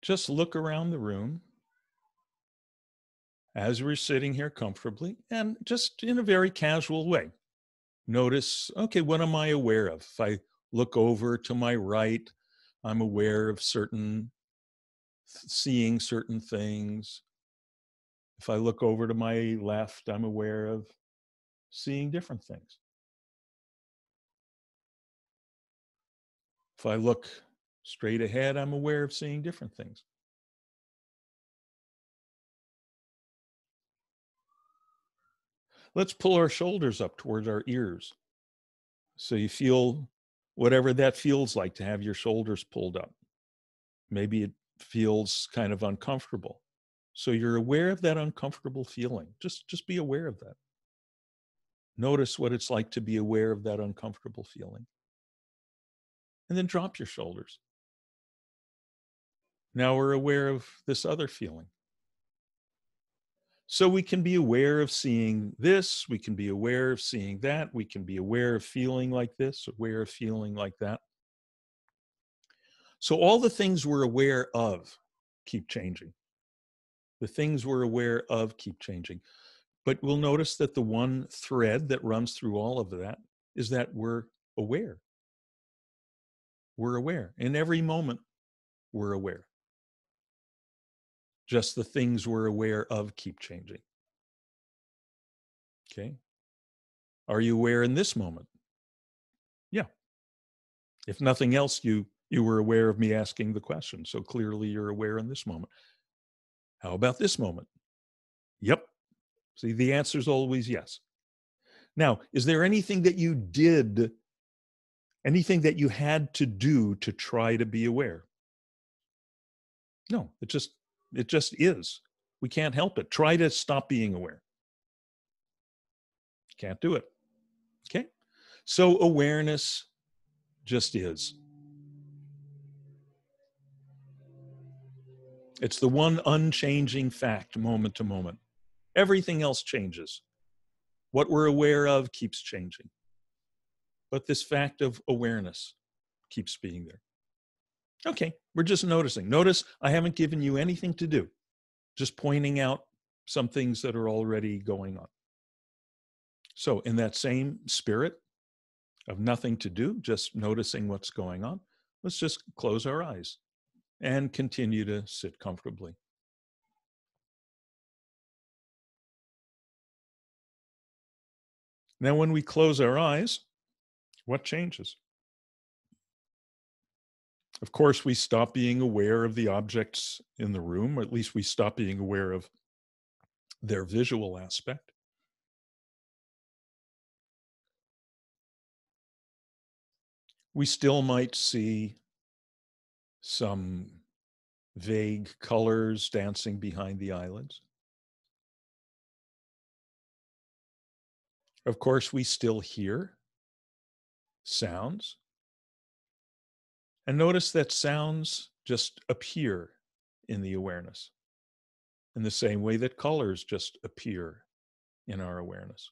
Just look around the room as we're sitting here comfortably and just in a very casual way. Notice, okay, what am I aware of? If I look over to my right, I'm aware of seeing certain things. If I look over to my left, I'm aware of seeing different things. If I look straight ahead, I'm aware of seeing different things. Let's pull our shoulders up towards our ears. So you feel whatever that feels like to have your shoulders pulled up. Maybe it feels kind of uncomfortable. So you're aware of that uncomfortable feeling. Just be aware of that. Notice what it's like to be aware of that uncomfortable feeling. And then drop your shoulders. Now we're aware of this other feeling. So we can be aware of seeing this, we can be aware of seeing that, we can be aware of feeling like this, aware of feeling like that. So all the things we're aware of keep changing. The things we're aware of keep changing. But we'll notice that the one thread that runs through all of that is that we're aware. We're aware. In every moment, we're aware. Just the things we're aware of keep changing. Okay. Are you aware in this moment? Yeah. If nothing else, you were aware of me asking the question. So clearly you're aware in this moment. How about this moment? Yep. See, the answer is always yes. Now, is there anything that you did, anything that you had to do to try to be aware? No, it just is. We can't help it. Try to stop being aware. Can't do it. Okay? So awareness just is. It's the one unchanging fact moment to moment. Everything else changes. What we're aware of keeps changing. But this fact of awareness keeps being there. Okay, we're just noticing. Notice I haven't given you anything to do, just pointing out some things that are already going on. So, in that same spirit of nothing to do, just noticing what's going on, let's just close our eyes and continue to sit comfortably. Now, when we close our eyes, what changes? Of course, we stop being aware of the objects in the room, or at least we stop being aware of their visual aspect. We still might see some vague colors dancing behind the eyelids. Of course, we still hear sounds. And notice that sounds just appear in the awareness in the same way that colors just appear in our awareness.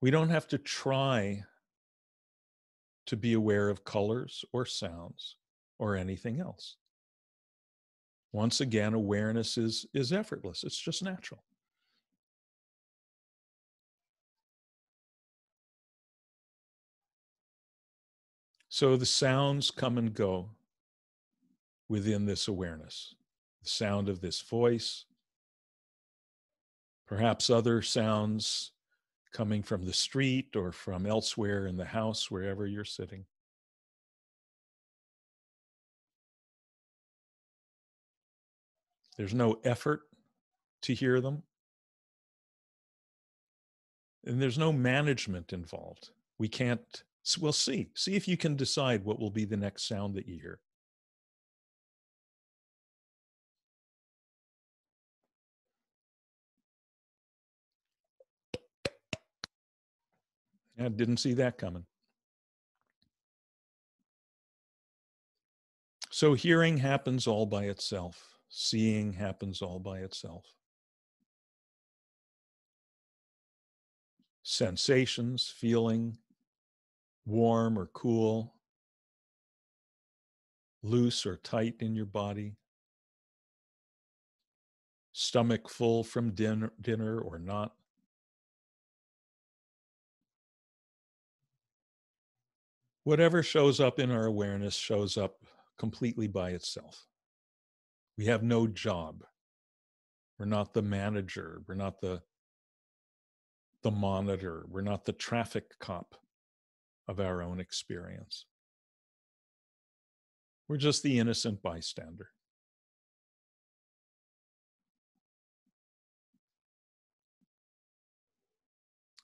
We don't have to try to be aware of colors or sounds or anything else. Once again, awareness is effortless. It's just natural. So the sounds come and go within this awareness. The sound of this voice, perhaps other sounds coming from the street or from elsewhere in the house, wherever you're sitting. There's no effort to hear them, and there's no management involved. We can't, we'll see. See if you can decide what will be the next sound that you hear. I didn't see that coming. So hearing happens all by itself. Seeing happens all by itself. Sensations, feeling warm or cool, loose or tight in your body, stomach full from dinner or not. Whatever shows up in our awareness shows up completely by itself. We have no job. We're not the manager. We're not the monitor. We're not the traffic cop of our own experience. We're just the innocent bystander.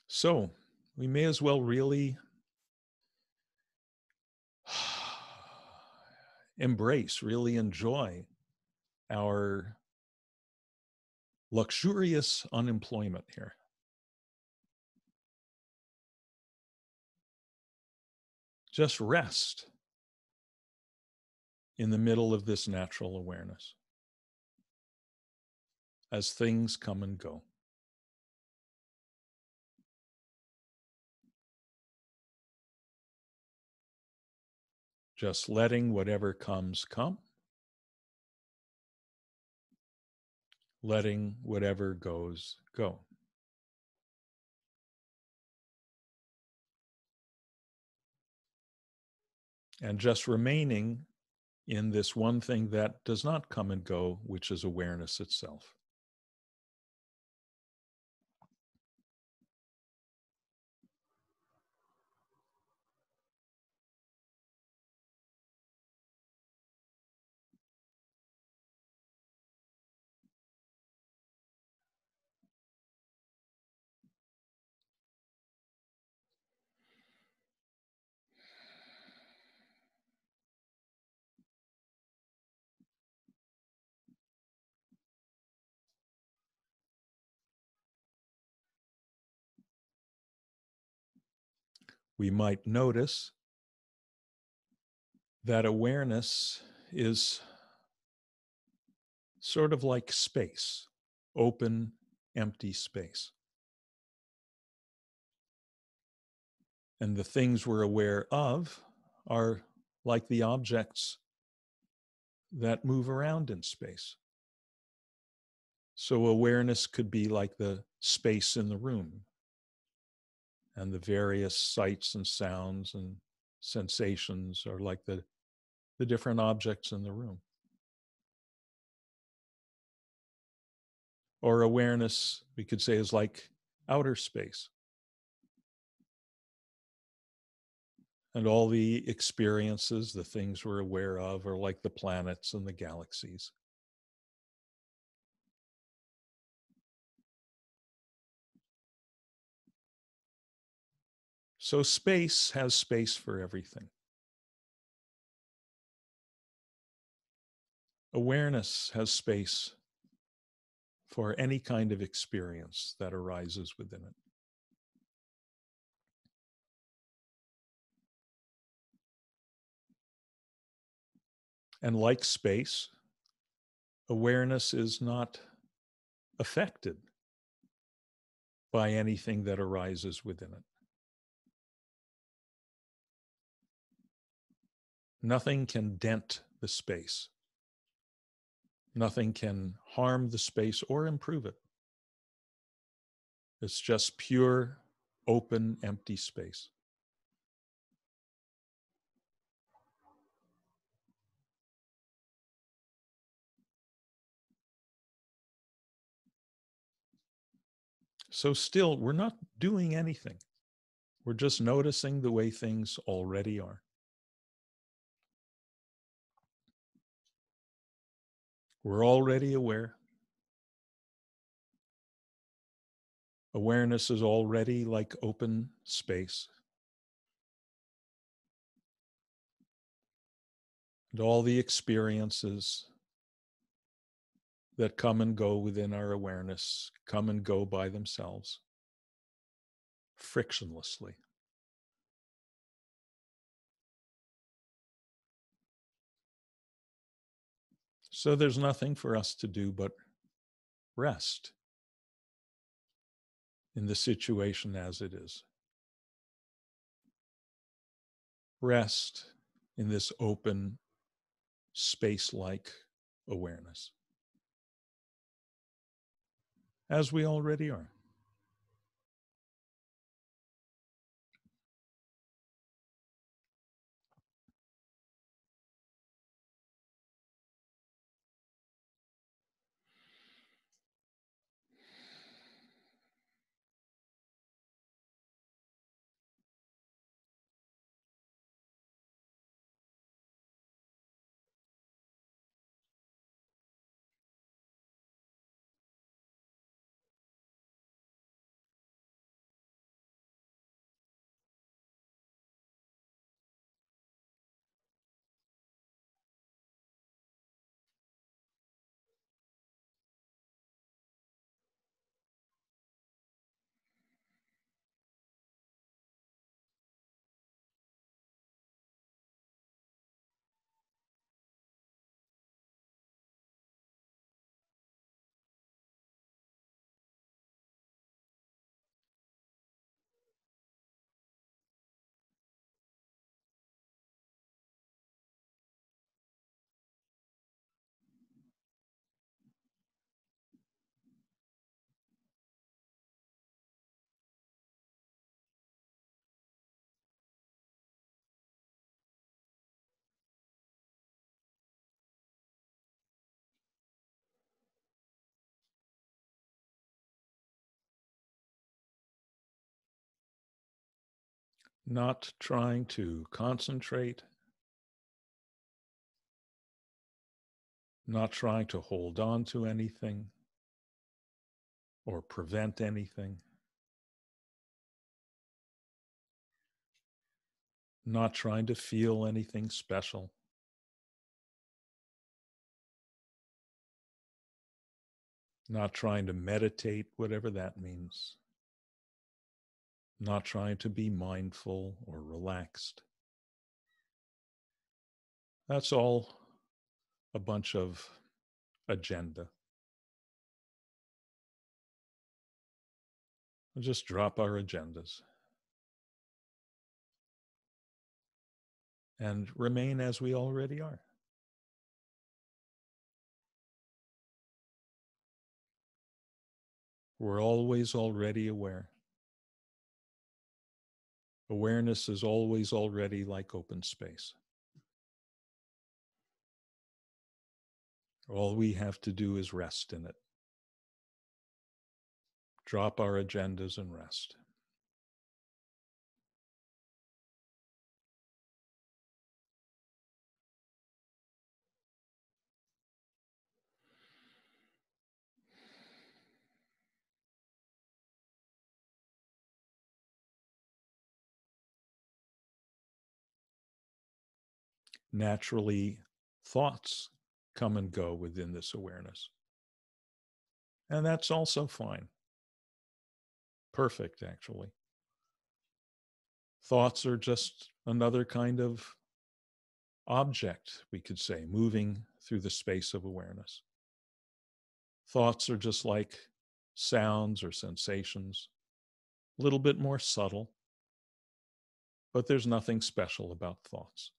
So we may as well really embrace, really enjoy our luxurious unemployment here. Just rest in the middle of this natural awareness as things come and go. Just letting whatever comes come, letting whatever goes go. And just remaining in this one thing that does not come and go, which is awareness itself. We might notice that awareness is sort of like space, open, empty space. And the things we're aware of are like the objects that move around in space. So awareness could be like the space in the room and the various sights and sounds and sensations are like the different objects in the room. Or awareness, we could say, is like outer space. And all the experiences, the things we're aware of, are like the planets and the galaxies. So space has space for everything. Awareness has space for any kind of experience that arises within it. And like space, awareness is not affected by anything that arises within it. Nothing can dent the space. Nothing can harm the space or improve it. It's just pure, open, empty space. So still, we're not doing anything. We're just noticing the way things already are. We're already aware. Awareness is already like open space. And all the experiences that come and go within our awareness come and go by themselves, frictionlessly. So there's nothing for us to do but rest in the situation as it is. Rest in this open, space-like awareness, as we already are. Not trying to concentrate, not trying to hold on to anything or prevent anything, not trying to feel anything special, not trying to meditate, whatever that means, not trying to be mindful or relaxed. That's all a bunch of agenda. We'll just drop our agendas and remain as we already are. We're always already aware. Awareness is always already like open space. All we have to do is rest in it. Drop our agendas and rest. Naturally, thoughts come and go within this awareness. And that's also fine. Perfect, actually. Thoughts are just another kind of object, we could say, moving through the space of awareness. Thoughts are just like sounds or sensations, a little bit more subtle, but there's nothing special about thoughts.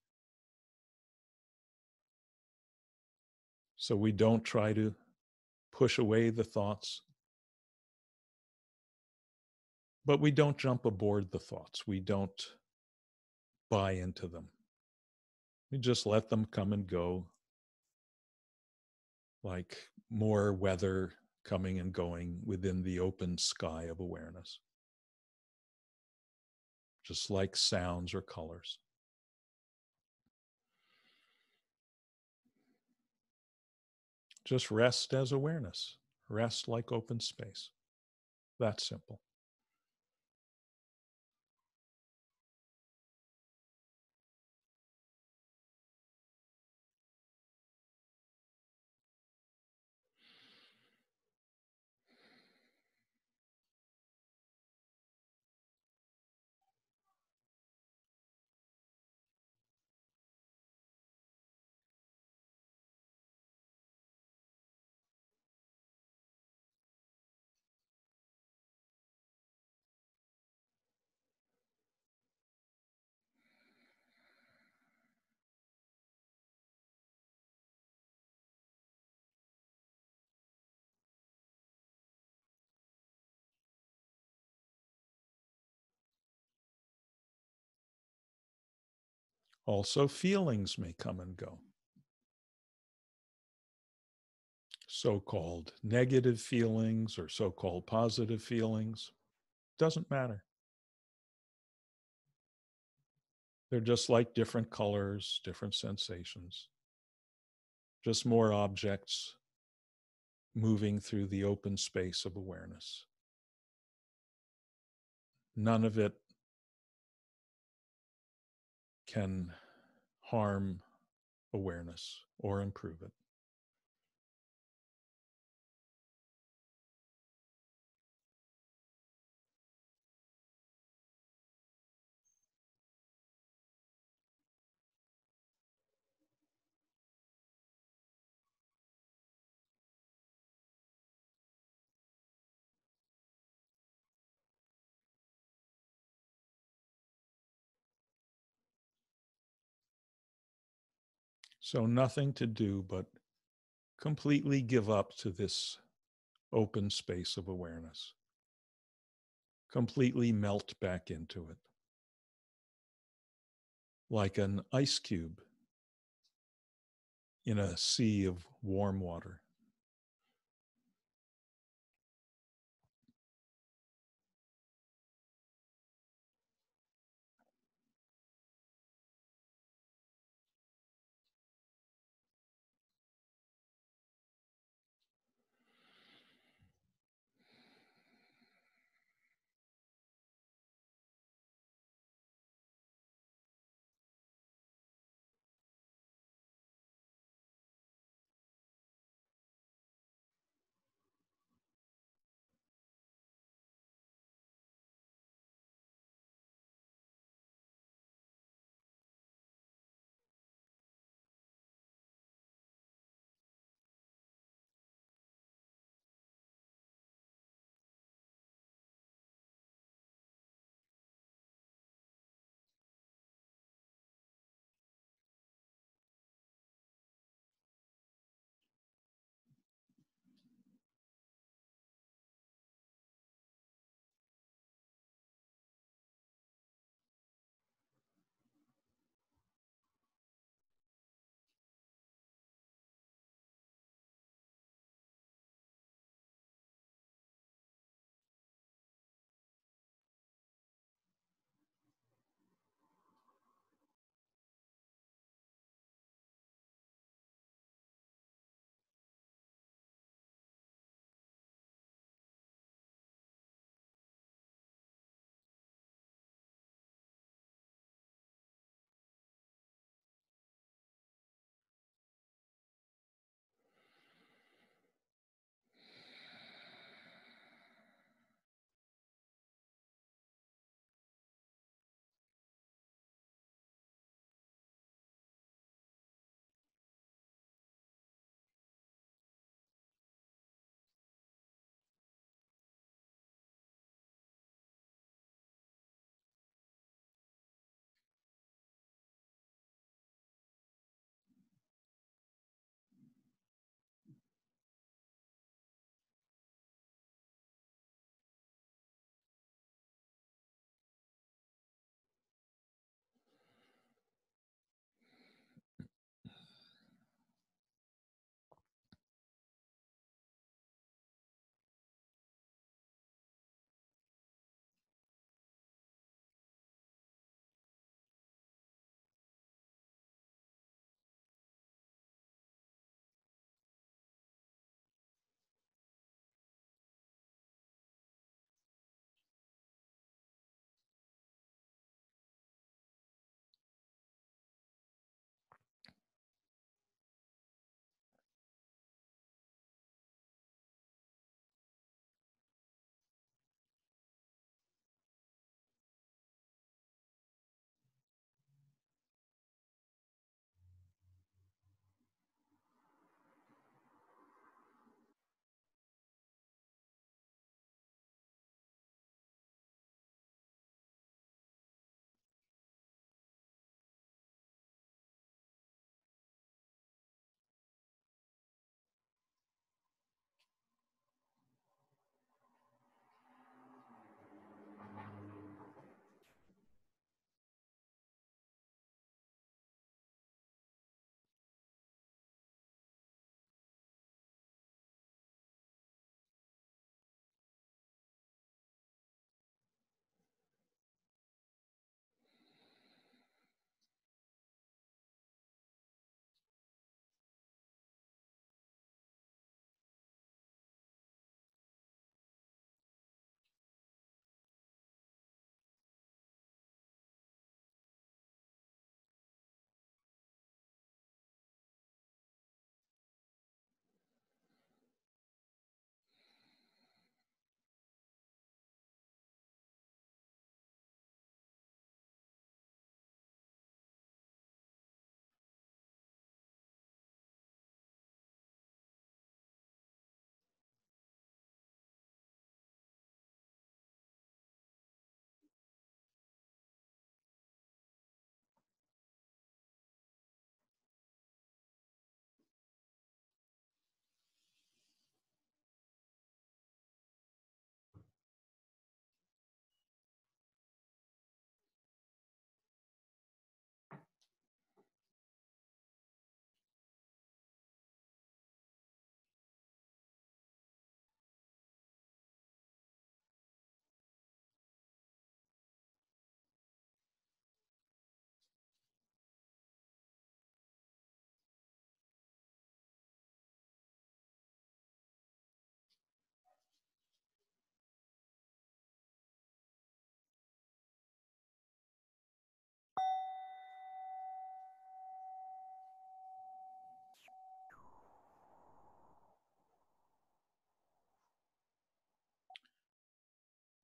So we don't try to push away the thoughts, but we don't jump aboard the thoughts. We don't buy into them. We just let them come and go, like more weather coming and going within the open sky of awareness, just like sounds or colors. Just rest as awareness, rest like open space. That's simple. Also, feelings may come and go. So-called negative feelings or so-called positive feelings. Doesn't matter. They're just like different colors, different sensations, just more objects moving through the open space of awareness. None of it can harm awareness or improve it. So nothing to do but completely give up to this open space of awareness. Completely melt back into it. Like an ice cube in a sea of warm water.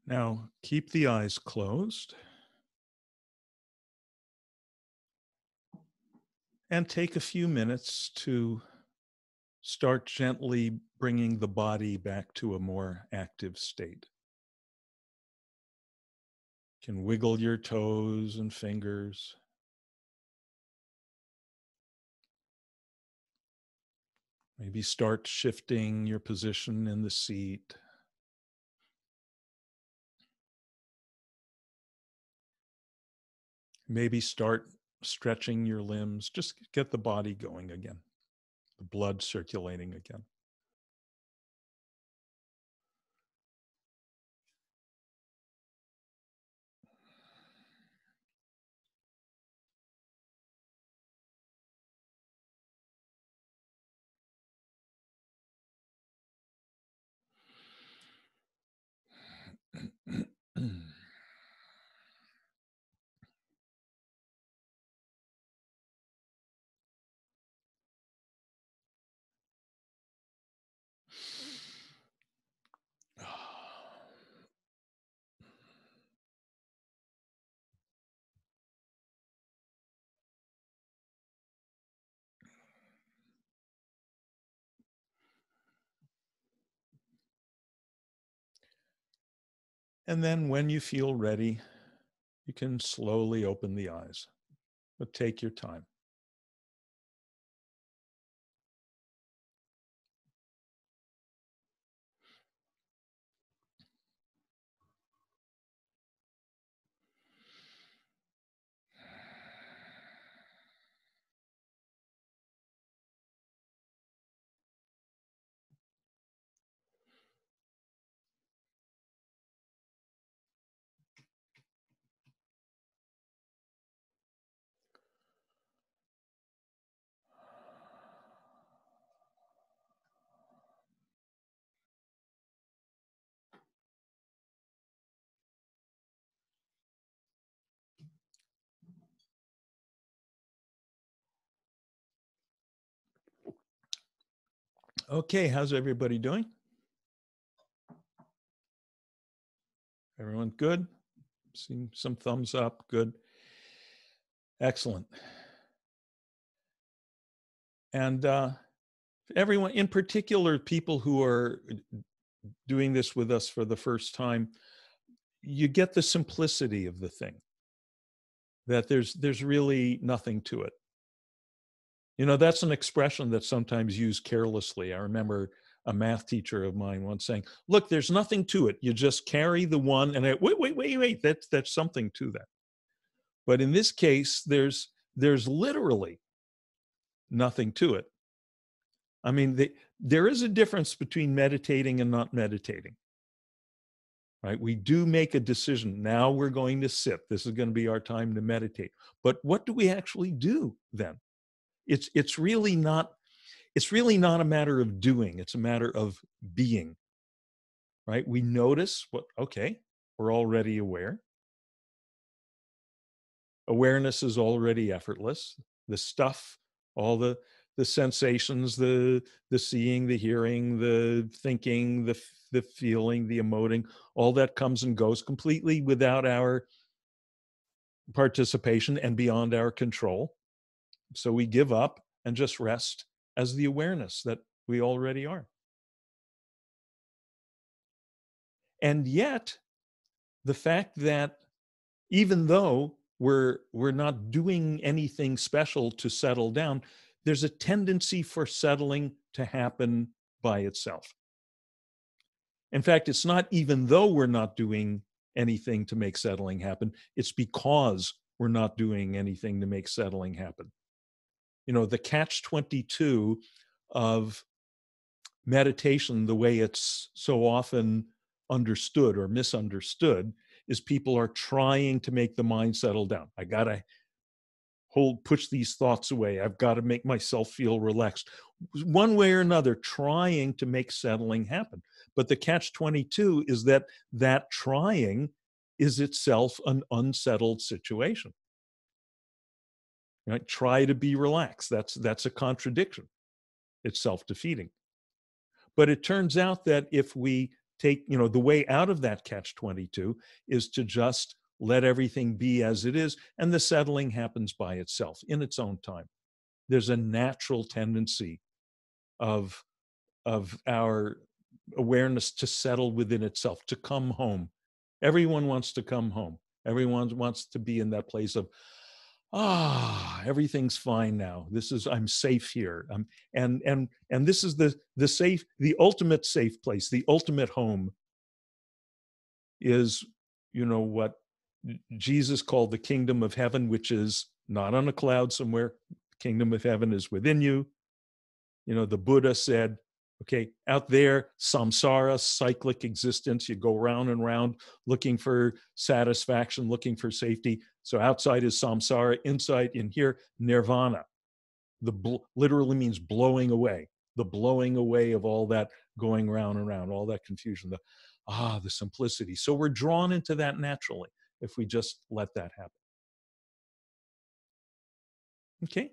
Now, keep the eyes closed and take a few minutes to start gently bringing the body back to a more active state. You can wiggle your toes and fingers. Maybe start shifting your position in the seat. Maybe start stretching your limbs. Just get the body going again, the blood circulating again. And then when you feel ready, you can slowly open the eyes, but take your time. Okay, how's everybody doing? Everyone good? Seeing some thumbs up, good. Excellent. And everyone, in particular, people who are doing this with us for the first time, you get the simplicity of the thing, that there's really nothing to it. You know, that's an expression that's sometimes used carelessly. I remember a math teacher of mine once saying, look, there's nothing to it. You just carry the one and wait, that's something to that. But in this case, there's literally nothing to it. I mean, there is a difference between meditating and not meditating, right? We do make a decision. Now we're going to sit. This is going to be our time to meditate. But what do we actually do then? It's really not a matter of doing. It's a matter of being, right? We notice okay, we're already aware. Awareness is already effortless. The stuff, all the sensations, the seeing, the hearing, the thinking, the feeling, the emoting, all that comes and goes completely without our participation and beyond our control. So we give up and just rest as the awareness that we already are. And yet, the fact that even though we're not doing anything special to settle down, there's a tendency for settling to happen by itself. In fact, it's not even though we're not doing anything to make settling happen, it's because we're not doing anything to make settling happen. You know, the catch-22 of meditation, the way it's so often understood or misunderstood, is people are trying to make the mind settle down. I got to push these thoughts away. I've got to make myself feel relaxed. One way or another, trying to make settling happen. But the catch-22 is that trying is itself an unsettled situation. Right? Try to be relaxed. That's a contradiction. It's self-defeating. But it turns out that if we take, the way out of that catch-22 is to just let everything be as it is, and the settling happens by itself in its own time. There's a natural tendency of our awareness to settle within itself, to come home. Everyone wants to come home. Everyone wants to be in that place of, everything's fine now. I'm safe here. And this is the ultimate safe place, the ultimate home is, what Jesus called the kingdom of heaven, which is not on a cloud somewhere. The kingdom of heaven is within you. The Buddha said, okay, out there, samsara, cyclic existence, you go round and round looking for satisfaction, looking for safety. So outside is samsara, inside in here, nirvana. Literally means blowing away, the blowing away of all that going round and round, all that confusion, the simplicity. So we're drawn into that naturally if we just let that happen. Okay.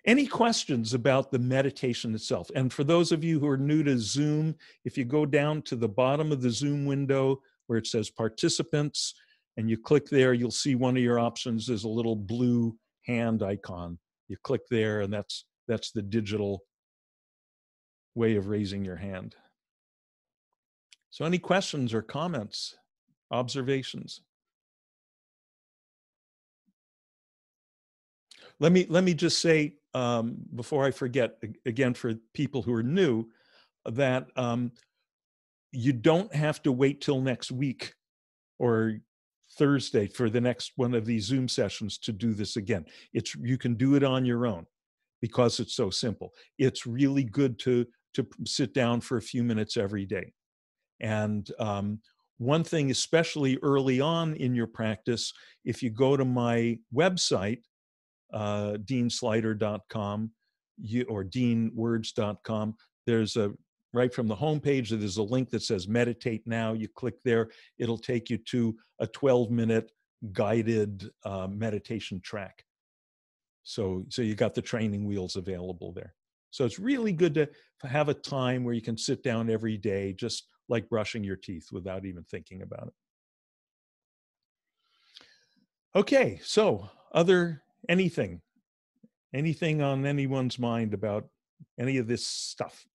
Any questions about the meditation itself? And for those of you who are new to Zoom, if you go down to the bottom of the Zoom window where it says participants and you click there, you'll see one of your options. There's a little blue hand icon. You click there, and that's the digital way of raising your hand. So any questions or comments, observations? Let me just say, before I forget, again, for people who are new, that you don't have to wait till next week or Thursday for the next one of these Zoom sessions to do this again. You can do it on your own because it's so simple. It's really good to sit down for a few minutes every day. And one thing, especially early on in your practice, if you go to my website, deanslider.com or deanwords.com, there's right from the homepage, there's a link that says meditate now. You click there, it'll take you to a 12-minute guided meditation track. So you got the training wheels available there. So it's really good to have a time where you can sit down every day, just like brushing your teeth without even thinking about it. Okay, so anything on anyone's mind about any of this stuff?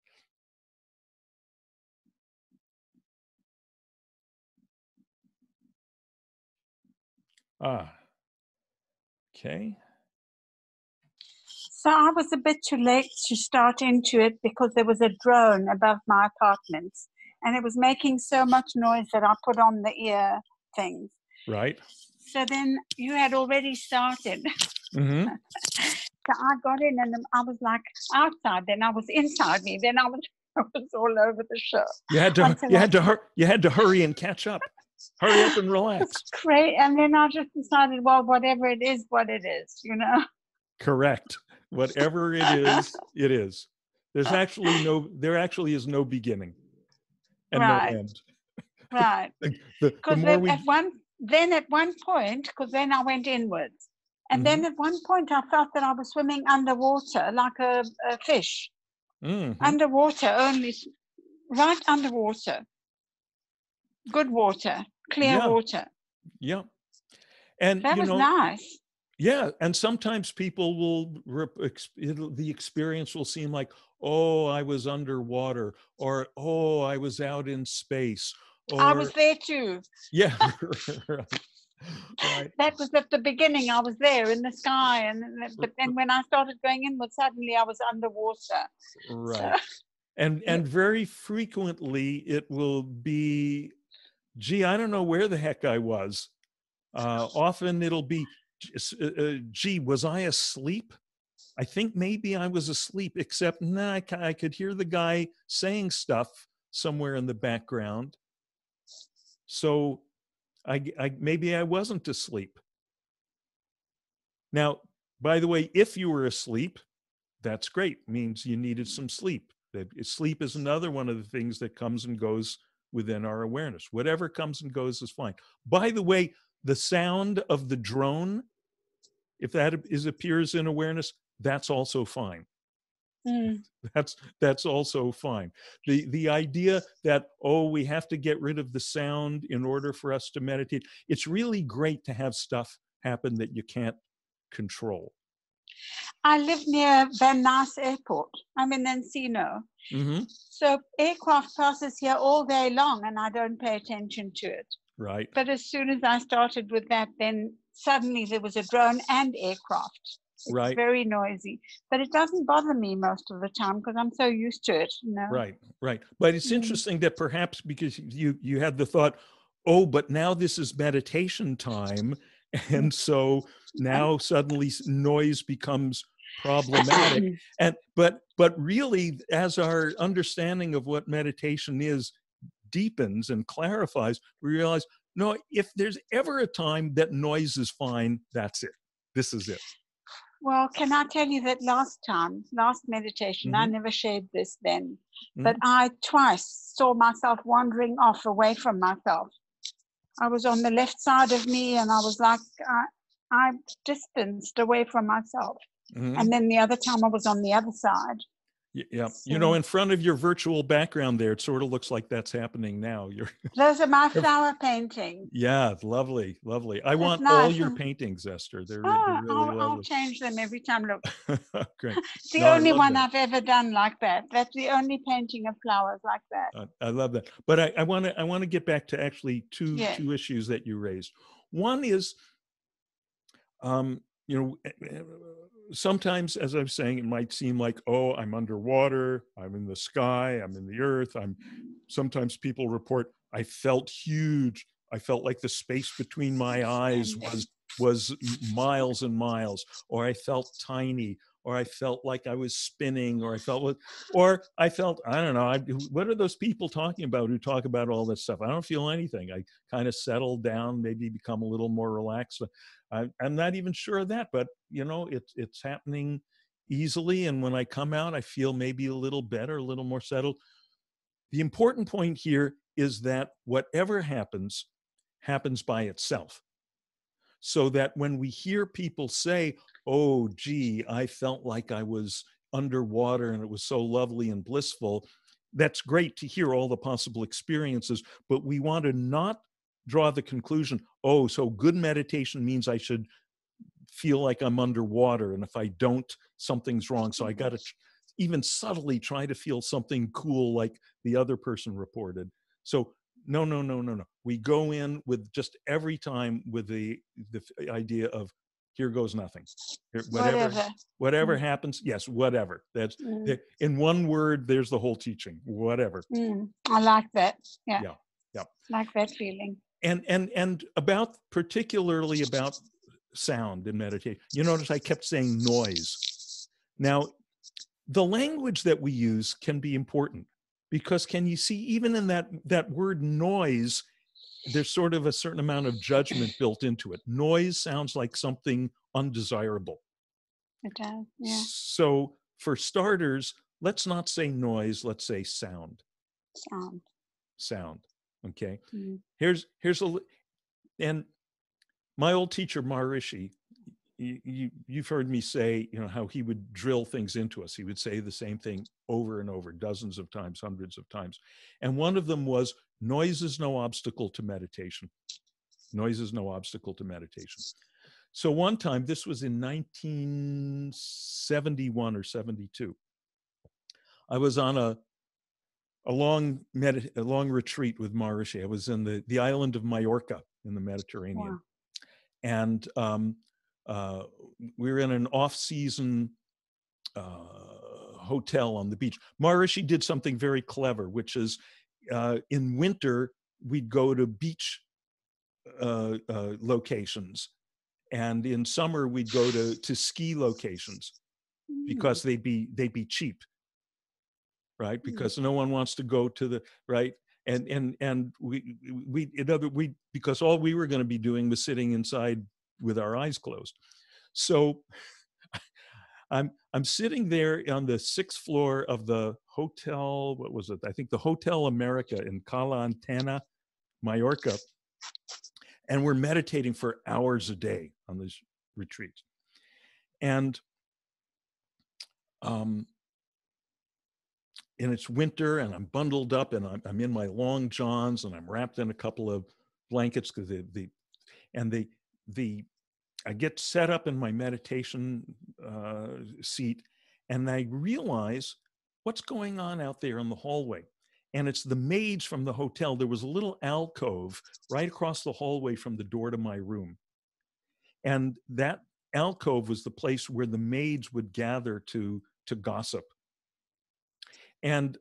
Okay. So I was a bit too late to start into it because there was a drone above my apartment and it was making so much noise that I put on the ear things. Right. So then you had already started. Mm-hmm. So I got in and I was like outside, then I was inside me, then I was all over the show. You had to hurry and catch up. Hurry up and relax. It's great. And then I just decided, well, whatever it is, what it is, Correct. Whatever it is, it is. There actually is no beginning and right. no end. Right. Because at one point, because then I went inwards. And then at one point I felt that I was swimming underwater like a fish. Mm-hmm. Underwater, only right underwater. Good water, clear water. Yeah. And that was nice. Yeah, and sometimes people the experience will seem like, oh, I was underwater, or oh, I was out in space. Or, I was there too. Yeah, right. That was at the beginning. I was there in the sky, but then when I started going inward, suddenly I was underwater. Right. So. And very frequently it will be, gee, I don't know where the heck I was. Often it'll be, gee, was I asleep? I think maybe I was asleep, except I could hear the guy saying stuff somewhere in the background. So maybe I wasn't asleep. Now, by the way, if you were asleep, that's great. It means you needed some sleep. Sleep is another one of the things that comes and goes within our awareness. Whatever comes and goes is fine. By the way, the sound of the drone, if that appears in awareness, that's also fine. That's also fine. The idea that, oh, we have to get rid of the sound in order for us to meditate, it's really great to have stuff happen that you can't control. I live near Van Nuys Airport. I'm in Encino. Mm-hmm. So aircraft passes here all day long and I don't pay attention to it. Right. But as soon as I started with that, then suddenly there was a drone and aircraft. It's right. very noisy, but it doesn't bother me most of the time because I'm so used to it. You know? Right, right. But it's interesting that perhaps because you had the thought, oh, but now this is meditation time, and so now suddenly noise becomes problematic. And but really, as our understanding of what meditation is deepens and clarifies, we realize, no, if there's ever a time that noise is fine, that's it. This is it. Well, can I tell you that last meditation, I never shared this then, but I twice saw myself wandering off away from myself. I was on the left side of me and I was like, I distanced away from myself. And then the other time I was on the other side. Yeah, so, you know, in front of your virtual background there, it sort of looks like that's happening now. Those are my flower paintings. Yeah, lovely, lovely. I want nice. All your paintings, Esther. They're really lovely. I'll change them every time. Look, great. The only one I've ever done like that. That's the only painting of flowers like that. I love that. But I want to get back to actually two issues that you raised. One is, you know, sometimes, as I'm saying, it might seem like, oh, I'm underwater, I'm in the sky, I'm in the earth. Sometimes people report, I felt huge. I felt like the space between my eyes was miles and miles, or I felt tiny, or I felt like I was spinning, or I felt, I don't know, what are those people talking about who talk about all this stuff? I don't feel anything. I kind of settle down, maybe become a little more relaxed. I'm not even sure of that, but you know, it's happening easily. And when I come out, I feel maybe a little better, a little more settled. The important point here is that whatever happens by itself. So that when we hear people say, oh, gee, I felt like I was underwater and it was so lovely and blissful, that's great to hear all the possible experiences, but we want to not draw the conclusion, oh, so good meditation means I should feel like I'm underwater, and if I don't, something's wrong. So I got to even subtly try to feel something cool like the other person reported. So no. We go in with just every time with the idea of here goes nothing. Whatever happens, yes, whatever. That's in one word, there's the whole teaching, whatever. I like that. Yeah. Like that feeling. And particularly about sound in meditation. You notice I kept saying noise. Now, the language that we use can be important because can you see even in that word noise, there's sort of a certain amount of judgment built into it. Noise sounds like something undesirable. It does, yeah. So for starters, let's not say noise, let's say sound. Sound. Okay. Here's and my old teacher Maharishi, you've heard me say, you know, how he would drill things into us. He would say the same thing over and over, dozens of times, hundreds of times. And one of them was, noise is no obstacle to meditation. Noise is no obstacle to meditation. So one time, this was in 1971 or 72, I was on a long retreat with Maharishi. I was in the island of Majorca in the Mediterranean. Wow. And we were in an off-season hotel on the beach. Maharishi did something very clever, which is in winter, we'd go to beach locations. And in summer, we'd go to ski locations because they'd be cheap, right? Because no one wants to go to the, right? And we because all we were going to be doing was sitting inside with our eyes closed. So I'm sitting there on the 6th floor of the hotel. What was it? I think the Hotel America in Cala Antena, Majorca. And we're meditating for hours a day on these retreats. And it's winter and I'm bundled up and I'm in my long johns and I'm wrapped in a couple of blankets because the I get set up in my meditation seat, and I realize what's going on out there in the hallway. And it's the maids from the hotel. There was a little alcove right across the hallway from the door to my room. And that alcove was the place where the maids would gather to gossip. And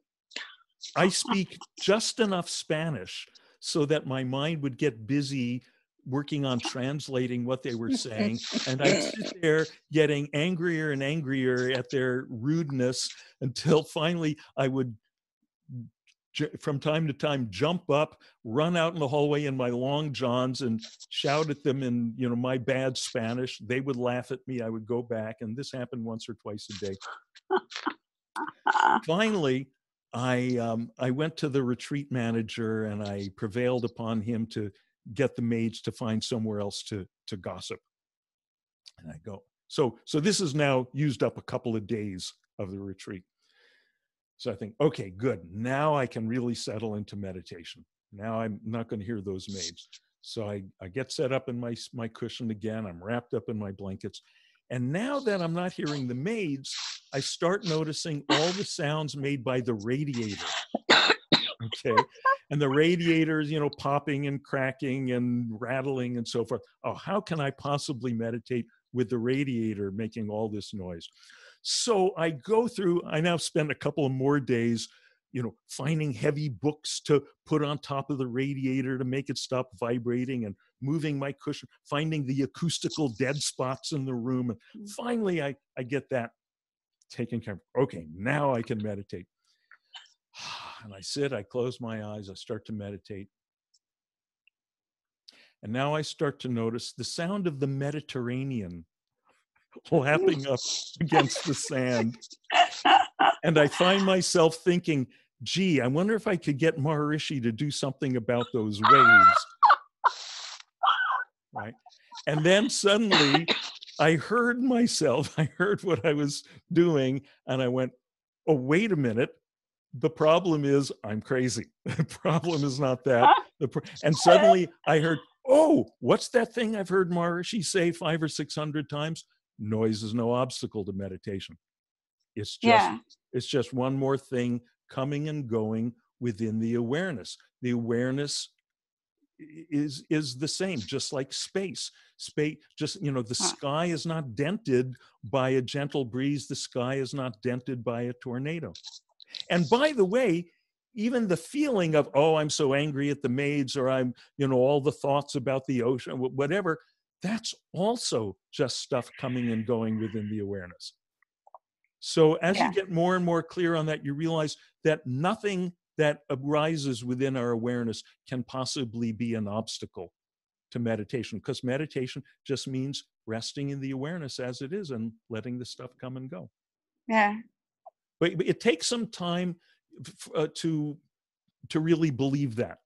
I speak just enough Spanish so that my mind would get busy working on translating what they were saying. And I'd sit there getting angrier and angrier at their rudeness until finally I would, from time to time, jump up, run out in the hallway in my long johns and shout at them in, my bad Spanish. They would laugh at me. I would go back. And this happened once or twice a day. Finally, I went to the retreat manager and I prevailed upon him to get the maids to find somewhere else to gossip. And I go, so this is now used up a couple of days of the retreat. So I think, okay, good. Now I can really settle into meditation. Now I'm not going to hear those maids. So I get set up in my cushion again. I'm wrapped up in my blankets. And now that I'm not hearing the maids, I start noticing all the sounds made by the radiator. Okay. And the radiators, popping and cracking and rattling and so forth. Oh, how can I possibly meditate with the radiator making all this noise? So I now spend a couple of more days, finding heavy books to put on top of the radiator to make it stop vibrating and moving my cushion, finding the acoustical dead spots in the room. And finally, I get that taken care of. Okay, now I can meditate. And I sit, I close my eyes, I start to meditate. And now I start to notice the sound of the Mediterranean lapping up against the sand. And I find myself thinking, gee, I wonder if I could get Maharishi to do something about those waves. Right? And then suddenly I heard myself, I heard what I was doing, and I went, oh, wait a minute. The problem is I'm crazy. The problem is not that. And suddenly I heard, oh, what's that thing I've heard Maharishi say 500 or 600 times? Noise is no obstacle to meditation. It's just one more thing coming and going within the awareness. The awareness is the same, just like space. The sky is not dented by a gentle breeze. The sky is not dented by a tornado. And by the way, even the feeling of, oh, I'm so angry at the maids, or I'm, all the thoughts about the ocean, whatever, that's also just stuff coming and going within the awareness. So as you get more and more clear on that, you realize that nothing that arises within our awareness can possibly be an obstacle to meditation, because meditation just means resting in the awareness as it is and letting the stuff come and go. Yeah. But it takes some time to really believe that.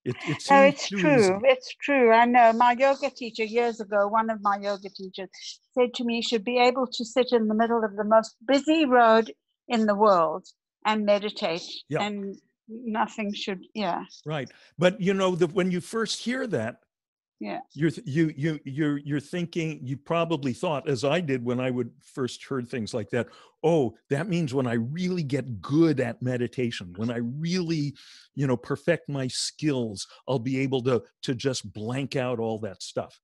No, it's true. Easy. It's true. I know my yoga teacher years ago, one of my yoga teachers said to me, you should be able to sit in the middle of the most busy road in the world and meditate, and nothing should, Right. But when you first hear that, you're thinking, you probably thought, as I did when I would first heard things like that, oh, that means when I really get good at meditation, when I really, perfect my skills, I'll be able to just blank out all that stuff.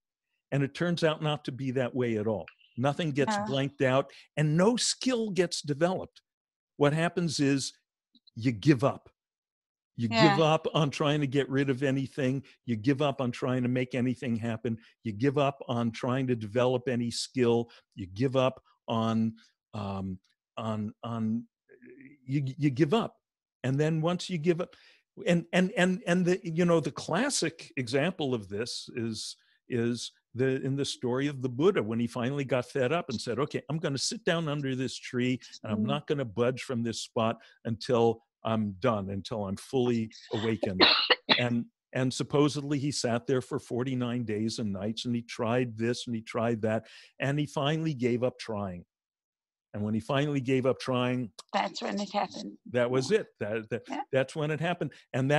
And it turns out not to be that way at all. Nothing gets blanked out and no skill gets developed. What happens is you give up. You give up on trying to get rid of anything. You give up on trying to make anything happen. You give up on trying to develop any skill. You give up on you give up. And then once you give up, and the classic example of this is in the story of the Buddha, when he finally got fed up and said, okay, I'm going to sit down under this tree and I'm not going to budge from this spot until I'm done, until I'm fully awakened. And supposedly he sat there for 49 days and nights, and he tried this and he tried that, and he finally gave up trying. And when he finally gave up trying, that's when it happened. that was it. That's when it happened. And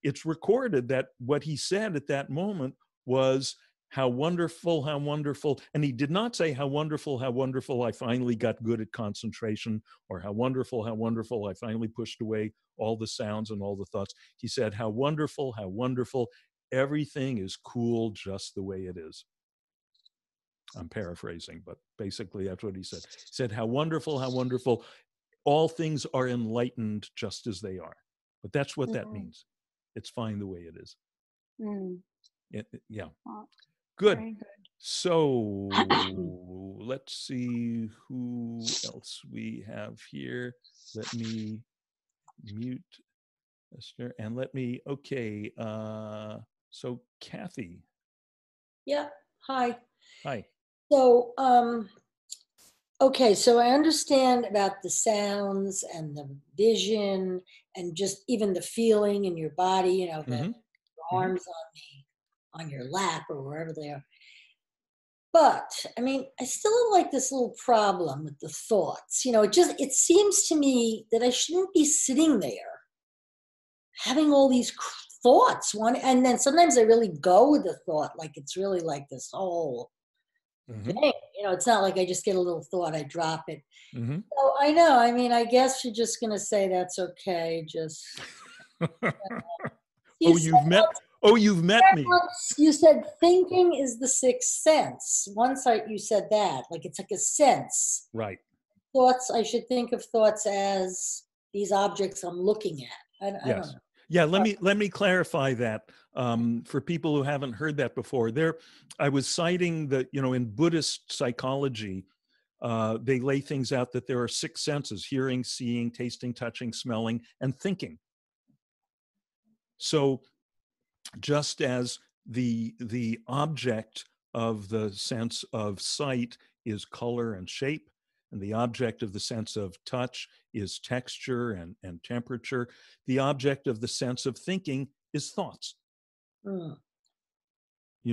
it's recorded that what he said at that moment was, how wonderful, how wonderful. And he did not say, how wonderful, I finally got good at concentration, or how wonderful, I finally pushed away all the sounds and all the thoughts. He said, how wonderful, everything is cool just the way it is. I'm paraphrasing, but basically that's what he said. He said, how wonderful, all things are enlightened just as they are. But that's what that means. It's fine the way it is. Yeah. Good. Very good. So let's see who else we have here. Let me mute Esther and okay. So Kathy. Yeah. Hi. Hi. So, okay, so I understand about the sounds and the vision and just even the feeling in your body, you know, the arms on your lap or wherever they are. But I mean, I still have like this little problem with the thoughts. You know, it seems to me that I shouldn't be sitting there having all these thoughts. And then sometimes I really go with the thought, like it's really like this whole thing. You know, it's not like I just get a little thought, I drop it. So I know, I mean, I guess you're just going to say that's okay. Just. You've met me. Once you said thinking is the sixth sense. Once you said that, like it's like a sense. Right. Thoughts, I should think of thoughts as these objects I'm looking at. I don't know. Yeah, let me clarify that for people who haven't heard that before. I was citing that, you know, in Buddhist psychology, they lay things out that there are six senses: hearing, seeing, tasting, touching, smelling, and thinking. So just as the object of the sense of sight is color and shape, and the object of the sense of touch is texture and temperature, the object of the sense of thinking is thoughts. You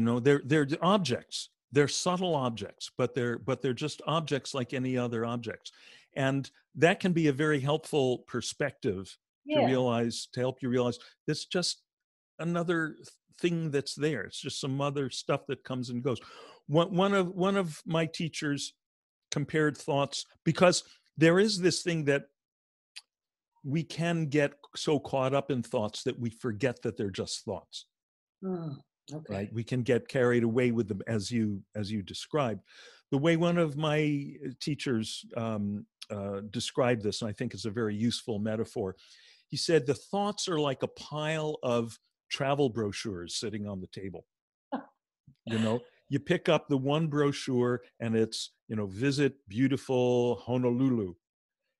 know, they're objects. They're subtle objects, but they're just objects like any other objects. And that can be a very helpful perspective to help you realize that's just another thing that's there. It's just some other stuff that comes and goes. One of my teachers compared thoughts, because there is this thing that we can get so caught up in thoughts that we forget that they're just thoughts. Okay. Right? We can get carried away with them, as you described. The way one of my teachers described this, and I think it's a very useful metaphor, he said the thoughts are like a pile of travel brochures sitting on the table. You know, you pick up the one brochure and it's, you know, visit beautiful Honolulu.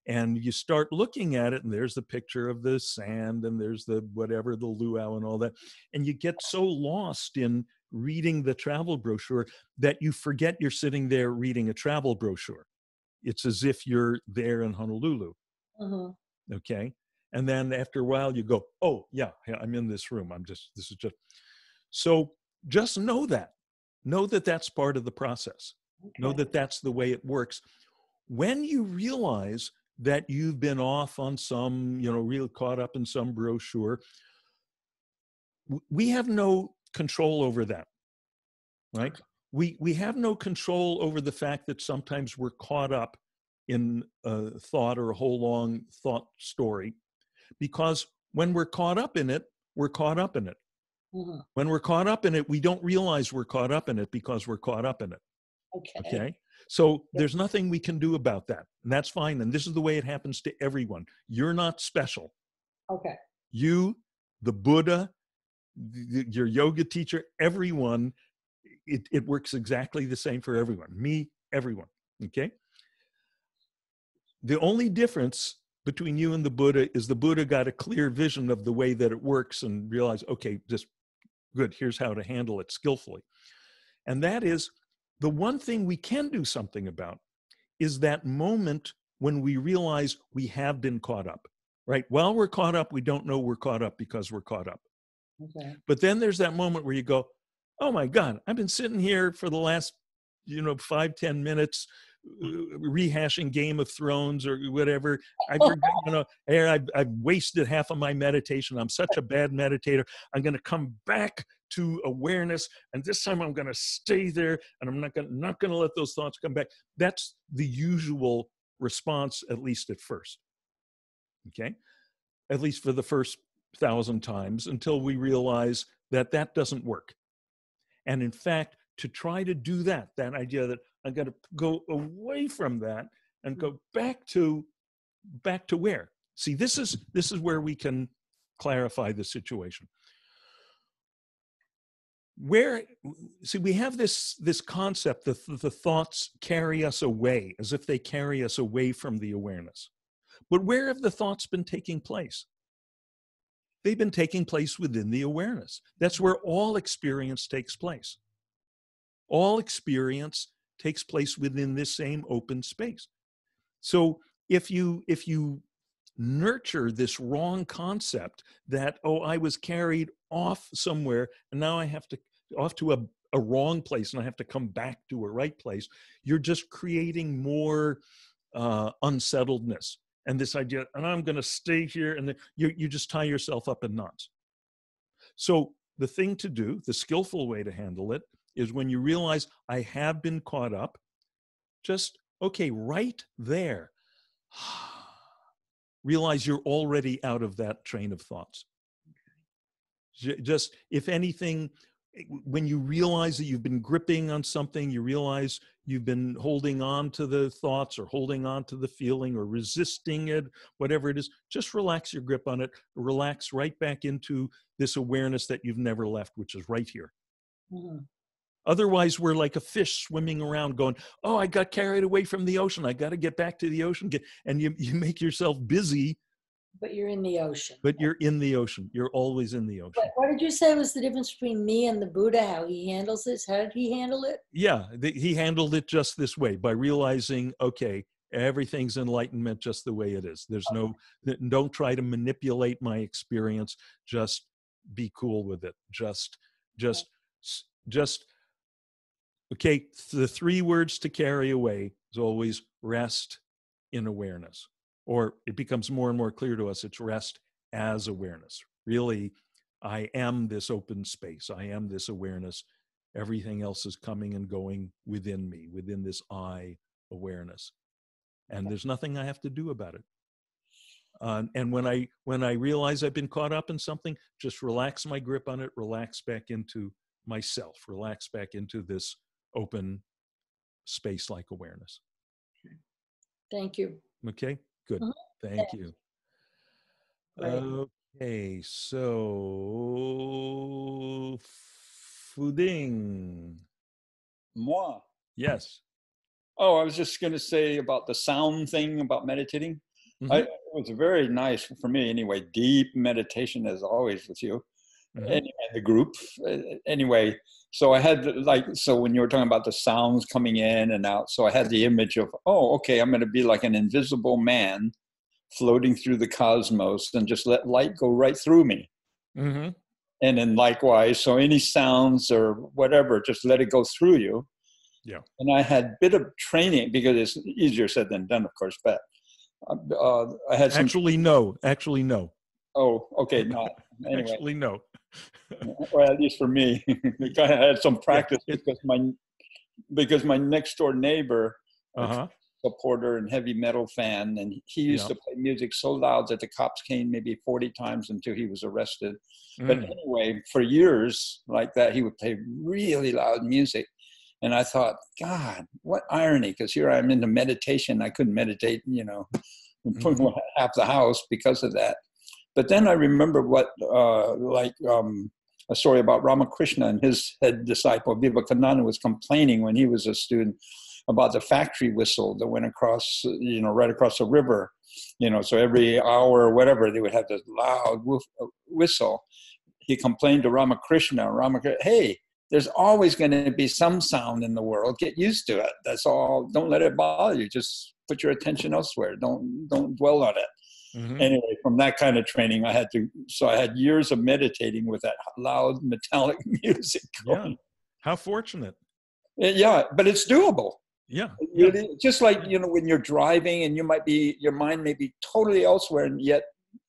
And you start looking at it and there's the picture of the sand and there's the whatever, the luau and all that. And you get so lost in reading the travel brochure that you forget you're sitting there reading a travel brochure. It's as if you're there in Honolulu. Okay. And then after a while you go, oh yeah, I'm in this room. So just know that that's part of the process. Know that that's the way it works. When you realize that you've been off on some, you know, real caught up in some brochure, we have no control over that, right? We have no control over the fact that sometimes we're caught up in a thought or a whole long thought story, because when we're caught up in it, we're caught up in it. When we're caught up in it, we don't realize we're caught up in it because we're caught up in it. Okay. So there's nothing we can do about that. And that's fine. And this is the way it happens to everyone. You're not special. Okay. You, the Buddha, your yoga teacher, everyone, it works exactly the same for everyone. Me, everyone. Okay. The only difference between you and the Buddha is the Buddha got a clear vision of the way that it works and realized, okay, just good, here's how to handle it skillfully. And that is, the one thing we can do something about is that moment when we realize we have been caught up, right? While we're caught up, we don't know we're caught up because we're caught up. Okay. But then there's that moment where you go, oh my God, I've been sitting here for the last, 5-10 minutes rehashing Game of Thrones or whatever. I've wasted half of my meditation. I'm such a bad meditator. I'm going to come back to awareness, and this time I'm going to stay there, and I'm not going to let those thoughts come back. That's the usual response, at least at first. Okay, at least for the first 1,000 times, until we realize that that doesn't work. And in fact, to try to do that idea that I got to go away from that and go back to where? See, this is where we can clarify the situation. See, we have this concept that the thoughts carry us away, as if they carry us away from the awareness. But where have the thoughts been taking place? They've been taking place within the awareness. That's where all experience takes place. All experience takes place within this same open space. So if you nurture this wrong concept that, oh, I was carried off somewhere and now I have to off to a wrong place and I have to come back to a right place, you're just creating more unsettledness. And this idea, and I'm going to stay here, and then you just tie yourself up in knots. So the thing to do, the skillful way to handle it, is when you realize I have been caught up, just, okay, right there, realize you're already out of that train of thoughts. Just, if anything, when you realize that you've been gripping on something, you realize you've been holding on to the thoughts or holding on to the feeling or resisting it, whatever it is, just relax your grip on it, relax right back into this awareness that you've never left, which is right here. Mm-hmm. Otherwise, we're like a fish swimming around going, oh, I got carried away from the ocean. I got to get back to the ocean. And you make yourself busy. But you're in the ocean. But you're in the ocean. You're always in the ocean. What did you say was the difference between me and the Buddha, how he handles this? How did he handle it? Yeah, he handled it just this way, by realizing, okay, everything's enlightenment just the way it is. There's don't try to manipulate my experience. Just be cool with it. Just, okay, the 3 words to carry away is always rest in awareness. Or it becomes more and more clear to us, it's rest as awareness. Really, I am this open space. I am this awareness. Everything else is coming and going within me, within this I awareness. And there's nothing I have to do about it. And when I realize I've been caught up in something, just relax my grip on it, relax back into myself, relax back into this open space like awareness. Thank you. Okay. Good. Thank you. Right. Okay, so Fuding. Moi. Yes. Oh, I was just going to say about the sound thing about meditating. Mm-hmm. It was very nice for me anyway. Deep meditation as always with you. Mm-hmm. And the group. Anyway, so I had so when you were talking about the sounds coming in and out, so I had the image of, oh, okay, I'm going to be like an invisible man floating through the cosmos and just let light go right through me. Mm-hmm. And then likewise, so any sounds or whatever, just let it go through you. Yeah. And I had a bit of training, because it's easier said than done, of course, but I had some... Actually, no. Oh, okay, not. Anyway. Actually, no. Well, at least for me, I had some practice because my next door neighbor, supporter and heavy metal fan, and he used to play music so loud that the cops came maybe 40 times until he was arrested. But anyway, for years like that, he would play really loud music. And I thought, God, what irony, because here I'm into meditation. I couldn't meditate, half the house because of that. But then I remember a story about Ramakrishna and his head disciple, Vivekananda, was complaining when he was a student about the factory whistle that went across, right across the river. So every hour or whatever, they would have this loud whistle. He complained to Ramakrishna, hey, there's always going to be some sound in the world. Get used to it. That's all. Don't let it bother you. Just put your attention elsewhere. Don't dwell on it. Mm-hmm. Anyway, from that kind of training, I had years of meditating with that loud metallic music going. Yeah. How fortunate. Yeah, but it's doable. Yeah. Really, just like, you know, when you're driving and your mind may be totally elsewhere, and yet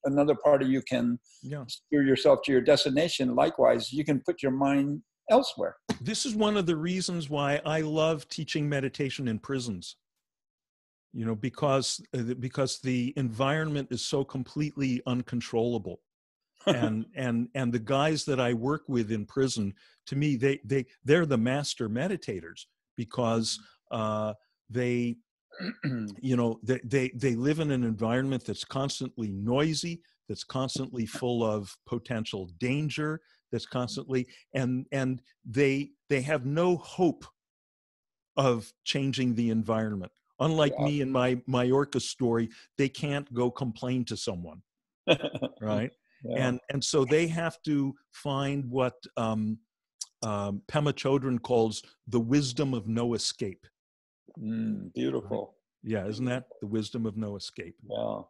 another part of you can steer yourself to your destination. Likewise, you can put your mind elsewhere. This is one of the reasons why I love teaching meditation in prisons. You know, because the environment is so completely uncontrollable. and the guys that I work with in prison, to me, they're the master meditators, because they you know, they live in an environment that's constantly noisy, that's constantly full of potential danger, that's constantly, and they have no hope of changing the environment. Unlike me and my Majorca story, they can't go complain to someone, right? And so they have to find what Pema Chodron calls the wisdom of no escape. Beautiful. Yeah, isn't that the wisdom of no escape? Yeah.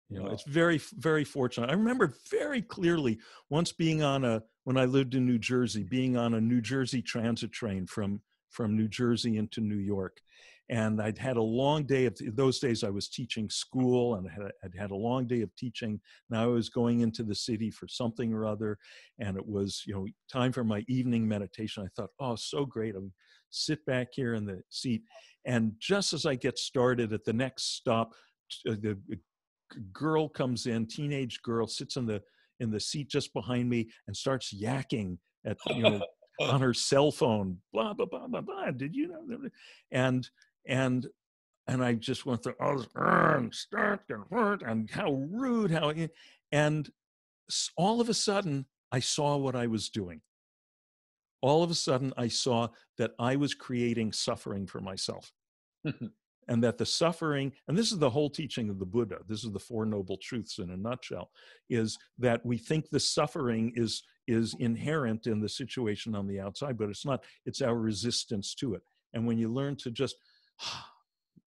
You know, it's very, very fortunate. I remember very clearly once being on when I lived in New Jersey, being on a New Jersey transit train from New Jersey into New York. And I'd had a long day those days I was teaching school, and I'd had a long day of teaching. Now I was going into the city for something or other. And it was, you know, time for my evening meditation. I thought, oh, so great. I'll sit back here in the seat. And just as I get started at the next stop, the girl comes in, teenage girl, sits in the seat just behind me and starts yakking at, you know, on her cell phone, blah, blah, blah, blah, blah. Did you know? And I just went through all this, and how rude, and all of a sudden I saw what I was doing. All of a sudden I saw that I was creating suffering for myself. And that the suffering, and this is the whole teaching of the Buddha, this is the Four Noble Truths in a nutshell, is that we think the suffering is inherent in the situation on the outside, but it's not. It's our resistance to it. And when you learn to just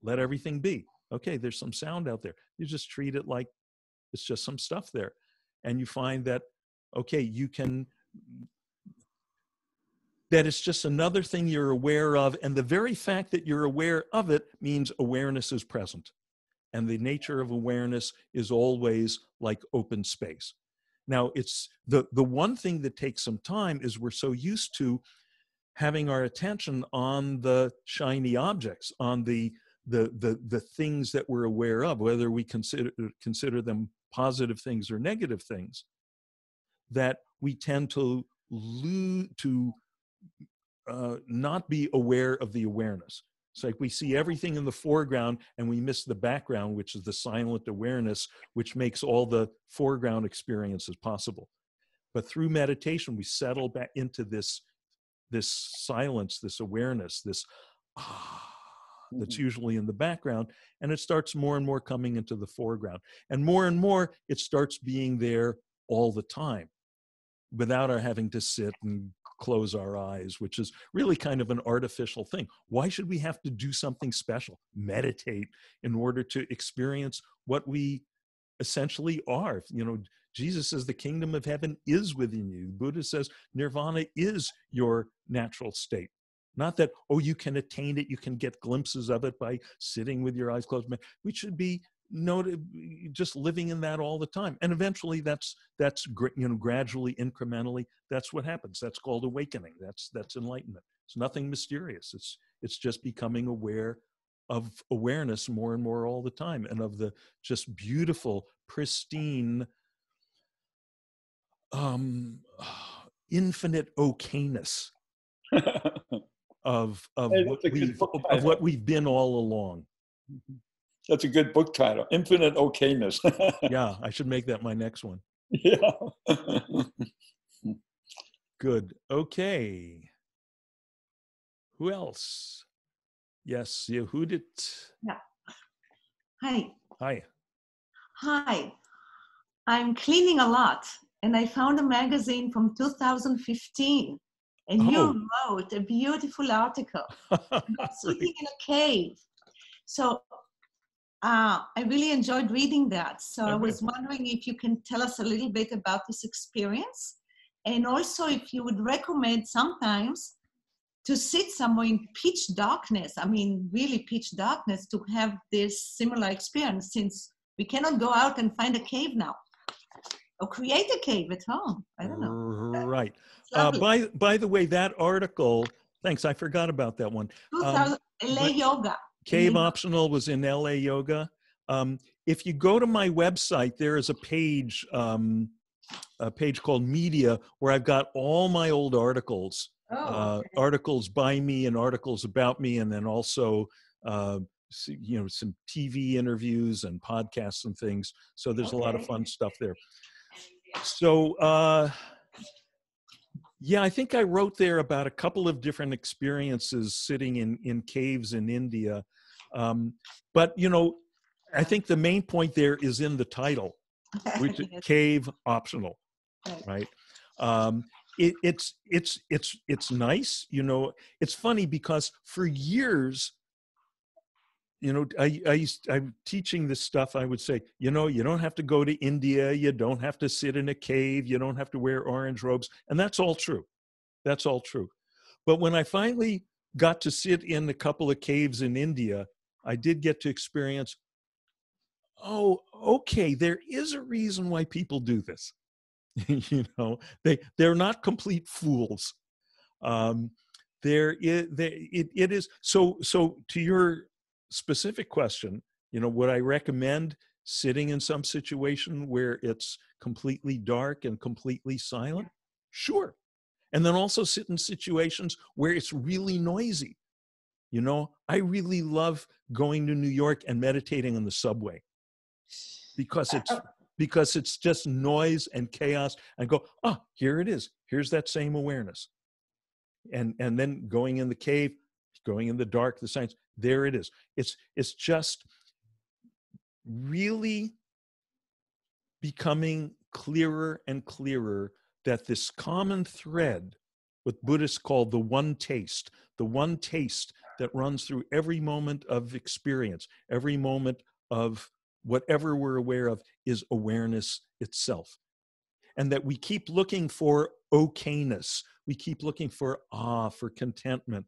let everything be, okay, there's some sound out there, you just treat it like it's just some stuff there. And you find that, okay, you can, that it's just another thing you're aware of. And the very fact that you're aware of it means awareness is present. And the nature of awareness is always like open space. Now, it's the one thing that takes some time is we're so used to having our attention on the shiny objects, on the things that we're aware of, whether we consider them positive things or negative things, that we tend to not be aware of the awareness. It's like we see everything in the foreground and we miss the background, which is the silent awareness, which makes all the foreground experiences possible. But through meditation, we settle back into this silence, this awareness, this that's usually in the background, and it starts more and more coming into the foreground. And more it starts being there all the time without our having to sit and close our eyes, which is really kind of an artificial thing. Why should we have to do something special, meditate, in order to experience what we essentially are? You know, Jesus says the kingdom of heaven is within you. Buddha says nirvana is your natural state. Not that, oh, you can attain it, you can get glimpses of it by sitting with your eyes closed. We should be just living in that all the time, and eventually that's gradually, incrementally, that's what happens. That's called awakening. That's enlightenment. It's nothing mysterious. It's just becoming aware of awareness more and more all the time, and of the just beautiful, pristine, infinite okayness of what we've been all along. That's a good book title, Infinite Okayness. Yeah, I should make that my next one. Yeah. Good. Okay. Who else? Yes, Yehudit. Yeah. Hi. Hi. Hi. I'm cleaning a lot, and I found a magazine from 2015, and you wrote a beautiful article about sitting in a cave. So I really enjoyed reading that. So I was wondering if you can tell us a little bit about this experience, and also if you would recommend sometimes to sit somewhere in pitch darkness, I mean, really pitch darkness, to have this similar experience, since we cannot go out and find a cave now or create a cave at home. I don't know. Right. Lovely. By the way, that article, thanks, I forgot about that one. 2000 LA Yoga. Cave Optional was in LA Yoga. If you go to my website, there is a page called Media, where I've got all my old articles, articles by me and articles about me, and then also you know, some TV interviews and podcasts and things. So there's a lot of fun stuff there. So yeah, I think I wrote there about a couple of different experiences sitting in caves in India. But, you know, I think the main point there is in the title, which is Cave Optional, right? It's nice, you know. It's funny because for years, you know, I'm teaching this stuff. I would say, you know, you don't have to go to India. You don't have to sit in a cave. You don't have to wear orange robes. And that's all true. That's all true. But when I finally got to sit in a couple of caves in India, I did get to experience, oh, okay, there is a reason why people do this. You know, they're not complete fools. It is so to your specific question, you know, would I recommend sitting in some situation where it's completely dark and completely silent? Sure. And then also sit in situations where it's really noisy. You know, I really love going to New York and meditating on the subway because it's just noise and chaos, and go, oh, here it is. Here's that same awareness. And then going in the cave, going in the dark, the silence, there it is. It's just really becoming clearer and clearer that this common thread, what Buddhists call the one taste that runs through every moment of experience, every moment of whatever we're aware of, is awareness itself. And that we keep looking for okayness. We keep looking for for contentment,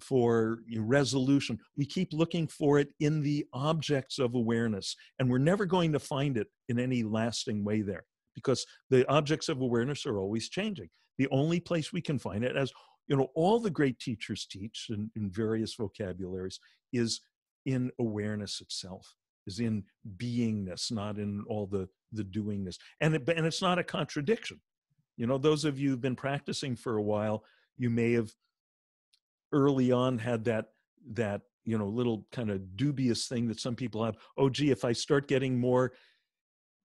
for resolution. We keep looking for it in the objects of awareness. And we're never going to find it in any lasting way there, because the objects of awareness are always changing. The only place we can find it, as you know, all the great teachers teach in various vocabularies, is in awareness itself, is in beingness, not in all the doingness. And it's not a contradiction. You know, those of you who've been practicing for a while, you may have early on had that you know, little kind of dubious thing that some people have. Oh, gee, if I start getting more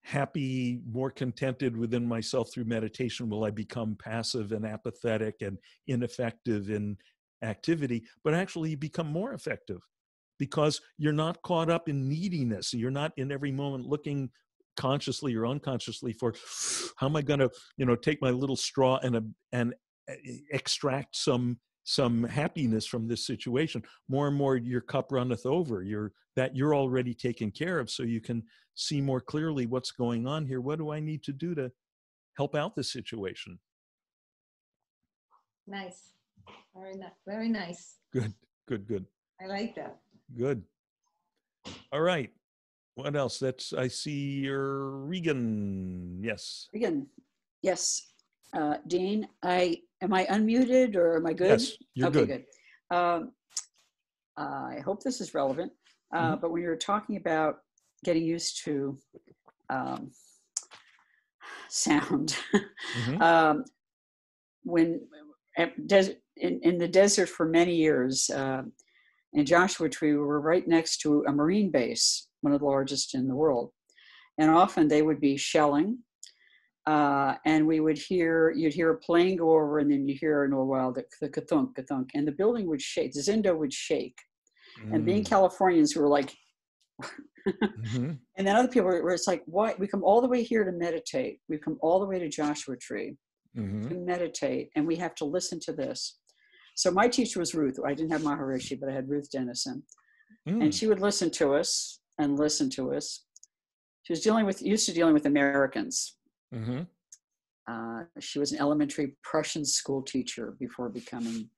happy, more contented within myself through meditation, will I become passive and apathetic and ineffective in activity? But actually, you become more effective because you're not caught up in neediness. You're not in every moment looking consciously or unconsciously for, how am I going to, you know, take my little straw and extract some happiness from this situation. More and more, your cup runneth over. You're already taken care of, so you can see more clearly what's going on here. What do I need to do to help out the situation? Nice. Very nice. Very nice. Good. I like that. Good. All right. What else? I see your Regan. Yes. Regan. Yes. Dean, am I unmuted or am I good? Yes, you're good. I hope this is relevant. But when you're talking about getting used to sound, when in the desert for many years, in Joshua Tree, we were right next to a Marine base, one of the largest in the world. And often they would be shelling, and you'd hear a plane go over, and then you hear in a while the ka-thunk, ka-thunk, and the building would shake, the Zindo would shake. And being Californians, we were like, and then other people were, it's like, why? We come all the way here to meditate. We come all the way to Joshua Tree to meditate, and we have to listen to this. So my teacher was Ruth. I didn't have Maharishi, but I had Ruth Dennison. And she would listen to us and listen to us. She was used to dealing with Americans. She was an elementary Prussian school teacher before becoming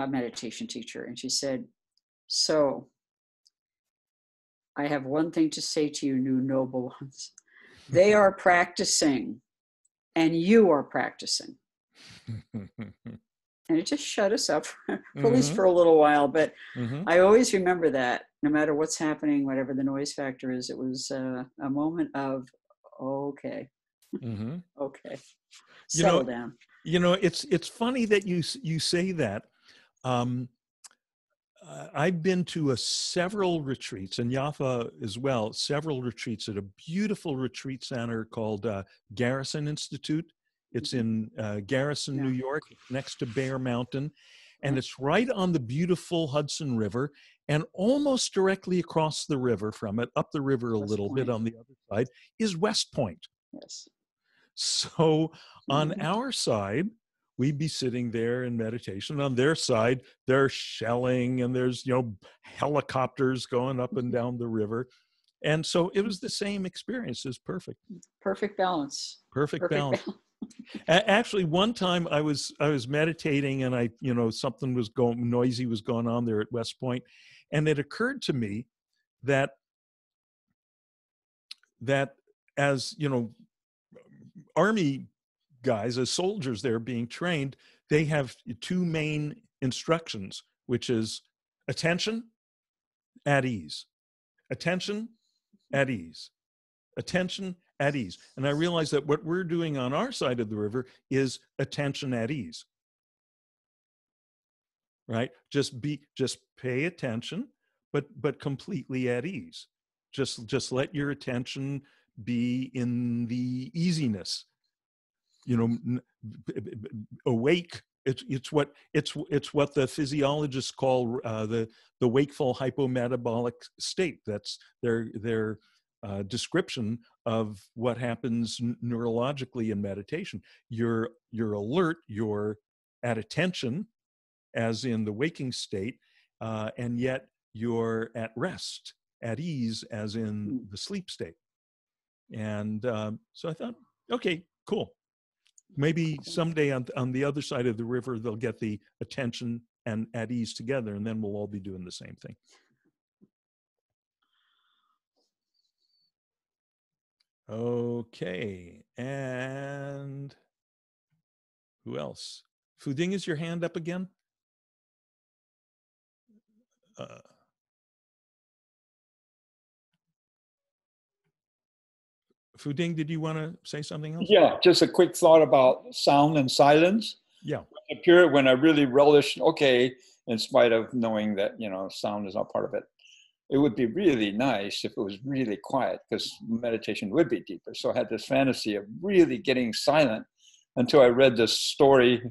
meditation teacher, and she said, "So I have one thing to say to you, new noble ones. They are practicing, and you are practicing." And it just shut us up for at least for a little while. But I always remember that no matter what's happening, whatever the noise factor is, it was a moment of, okay, okay, settle down. It's funny that you say that. I've been to several retreats, and Yafa as well, several retreats at a beautiful retreat center called Garrison Institute. It's in Garrison, New York, next to Bear Mountain. And it's right on the beautiful Hudson River. And almost directly across the river from it, up the river a little bit on the other side, is West Point. Yes. So on our side, we'd be sitting there in meditation. On their side, they're shelling, and there's, helicopters going up and down the river. And so it was the same experience. It was perfect. Perfect balance. Perfect balance. Actually, one time I was meditating, and something was noisy was going on there at West Point, and it occurred to me that as Army guys, as soldiers there being trained, they have two main instructions, which is attention, at ease, attention, at ease, attention, at ease. And I realized that what we're doing on our side of the river is attention at ease, right? Just pay attention, but completely at ease. Just let your attention be in the easiness, awake. It's what the physiologists call the wakeful hypometabolic state. That's their description of what happens neurologically in meditation. You're alert, you're at attention, as in the waking state, and yet you're at rest, at ease, as in the sleep state. And so I thought, okay, cool. Maybe someday on the other side of the river, they'll get the attention and at ease together, and then we'll all be doing the same thing. Okay, and who else? Fuding, is your hand up again? Fuding, did you want to say something else? Yeah, just a quick thought about sound and silence. Yeah. A period when I really relished, in spite of knowing that, sound is not part of it, it would be really nice if it was really quiet, because meditation would be deeper. So I had this fantasy of really getting silent until I read this story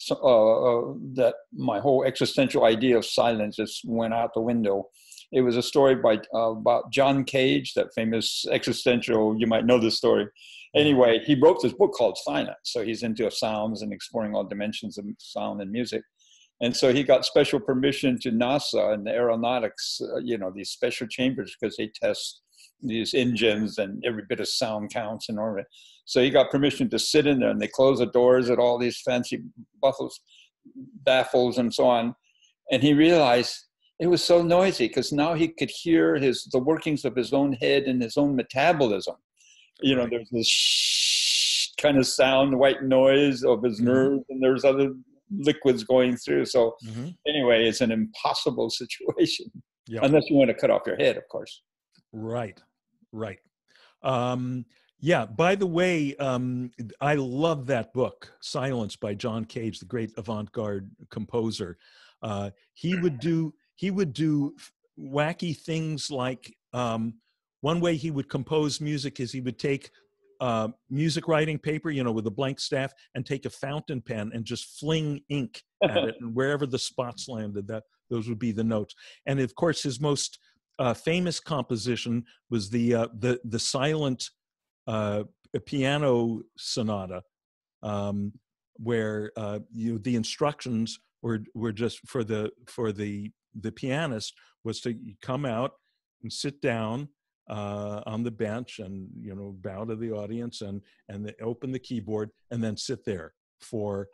that my whole existential idea of silence just went out the window. It was a story about John Cage, that famous existential, you might know this story. Anyway, he wrote this book called Silence. So he's into sounds and exploring all dimensions of sound and music. And so he got special permission to NASA and the aeronautics, these special chambers, because they test these engines and every bit of sound counts in orbit. So he got permission to sit in there, and they close the doors at all these fancy baffles and so on. And he realized it was so noisy, because now he could hear the workings of his own head and his own metabolism. There's this shh kind of sound, white noise of his nerves, and there's other liquids going through. So anyway, it's an impossible situation, unless you want to cut off your head, of course. Right. Yeah, by the way, I love that book, Silence, by John Cage, the great avant-garde composer. He would do wacky things like, one way he would compose music is he would take music writing paper, with a blank staff, and take a fountain pen and just fling ink at it, and wherever the spots landed, those would be the notes. And of course, his most famous composition was the silent piano sonata, where the instructions were just for the pianist was to come out and sit down on the bench and bow to the audience and open the keyboard and then sit there for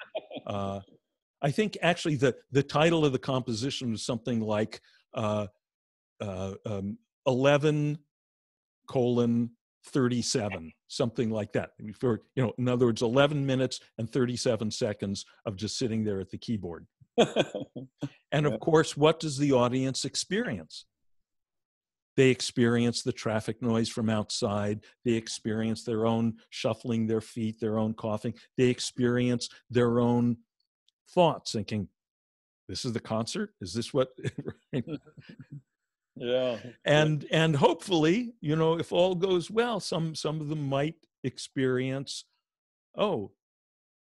I think actually the title of the composition was something like 11:37, something like that. For, in other words, 11 minutes and 37 seconds of just sitting there at the keyboard. And of course, what does the audience experience? They experience the traffic noise from outside. They experience their own shuffling their feet, their own coughing. They experience their own thoughts, thinking, this is the concert? Is this what? Yeah. And hopefully, if all goes well, some of them might experience, oh,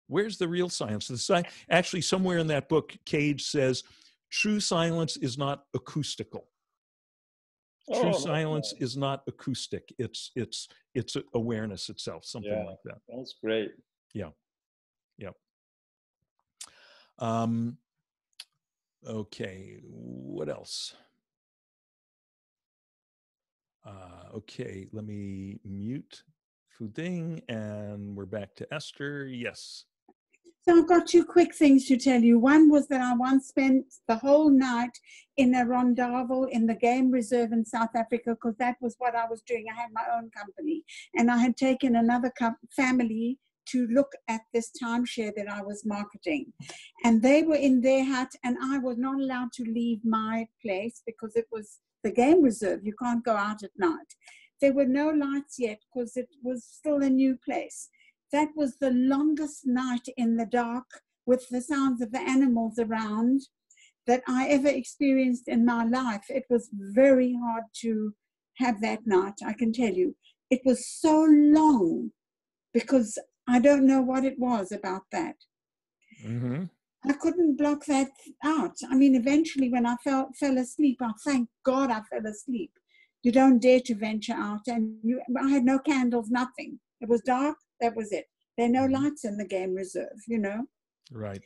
where's the real silence? Actually, somewhere in that book, Cage says, true silence is not acoustical. True silence is not acoustic. It's awareness itself, something like that. That's great. Yeah. Okay, what else? Okay, let me mute Fuding, and we're back to Esther. Yes. So I've got two quick things to tell you. One was that I once spent the whole night in a rondavel in the game reserve in South Africa, because that was what I was doing. I had my own company, and I had taken another family to look at this timeshare that I was marketing. And they were in their hut, and I was not allowed to leave my place because it was the game reserve. You can't go out at night. There were no lights yet because it was still a new place. That was the longest night in the dark with the sounds of the animals around that I ever experienced in my life. It was very hard to have that night, I can tell you. It was so long because I don't know what it was about that. Mm-hmm. I couldn't block that out. I mean, eventually when I fell asleep, thank God I fell asleep. You don't dare to venture out. And I had no candles, nothing. It was dark. That was it. There are no lights in the game reserve, Right.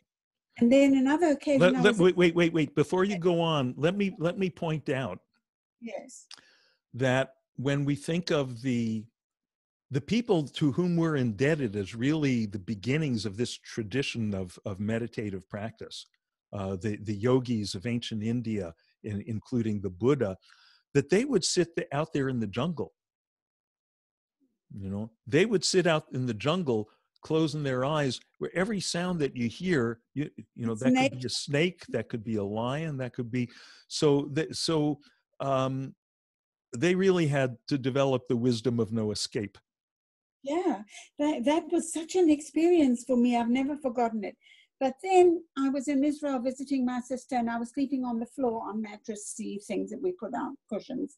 And then another occasion. Wait. Before you go on, let me point out. Yes. That when we think of the people to whom we're indebted as really the beginnings of this tradition of meditative practice, the yogis of ancient India, including the Buddha, that they would sit out there in the jungle. They would sit out in the jungle, closing their eyes, where every sound that you hear, that could be a snake, that could be a lion, that could be they really had to develop the wisdom of no escape. Yeah, that was such an experience for me. I've never forgotten it. But then I was in Israel visiting my sister, and I was sleeping on the floor on mattressy things that we put on, cushions.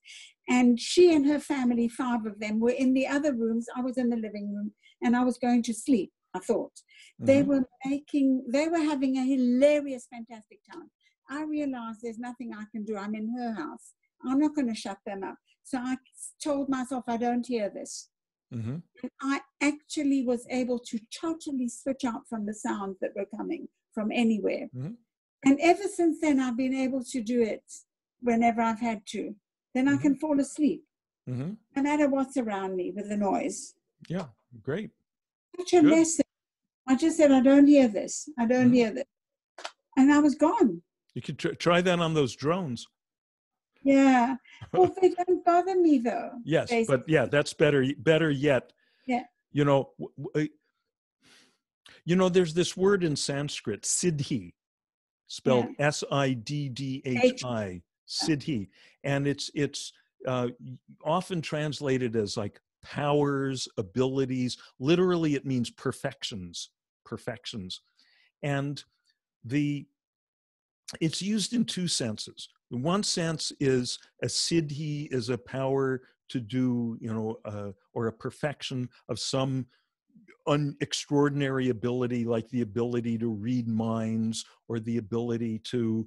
And she and her family, 5 of them, were in the other rooms. I was in the living room, and I was going to sleep, I thought. Mm-hmm. They were having a hilarious, fantastic time. I realized there's nothing I can do. I'm in her house. I'm not going to shut them up. So I told myself, I don't hear this. Mm-hmm. And I actually was able to totally switch out from the sounds that were coming from anywhere. Mm-hmm. And ever since then, I've been able to do it whenever I've had to. Then I can fall asleep, no matter what's around me with the noise. Yeah, great. Such a lesson. I just said, I don't hear this. I don't hear this. And I was gone. You could try that on those drones. Yeah. Well, they don't bother me though. Yes, basically. But yeah, that's better yet. Yeah. There's this word in Sanskrit, siddhi, spelled Siddhi, siddhi, and it's often translated as like powers, abilities. Literally, it means perfections, and it's used in 2 senses. One sense is a siddhi is a power to do, or a perfection of some extraordinary ability, like the ability to read minds, or the ability to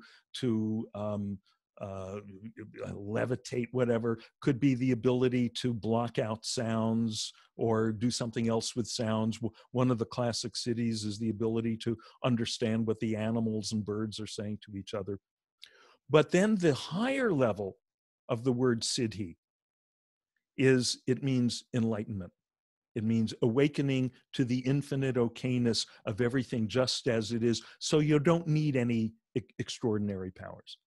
levitate, whatever. Could be the ability to block out sounds or do something else with sounds. One of the classic siddhis is the ability to understand what the animals and birds are saying to each other. But then the higher level of the word siddhi it means enlightenment. It means awakening to the infinite okayness of everything just as it is, so you don't need any extraordinary powers.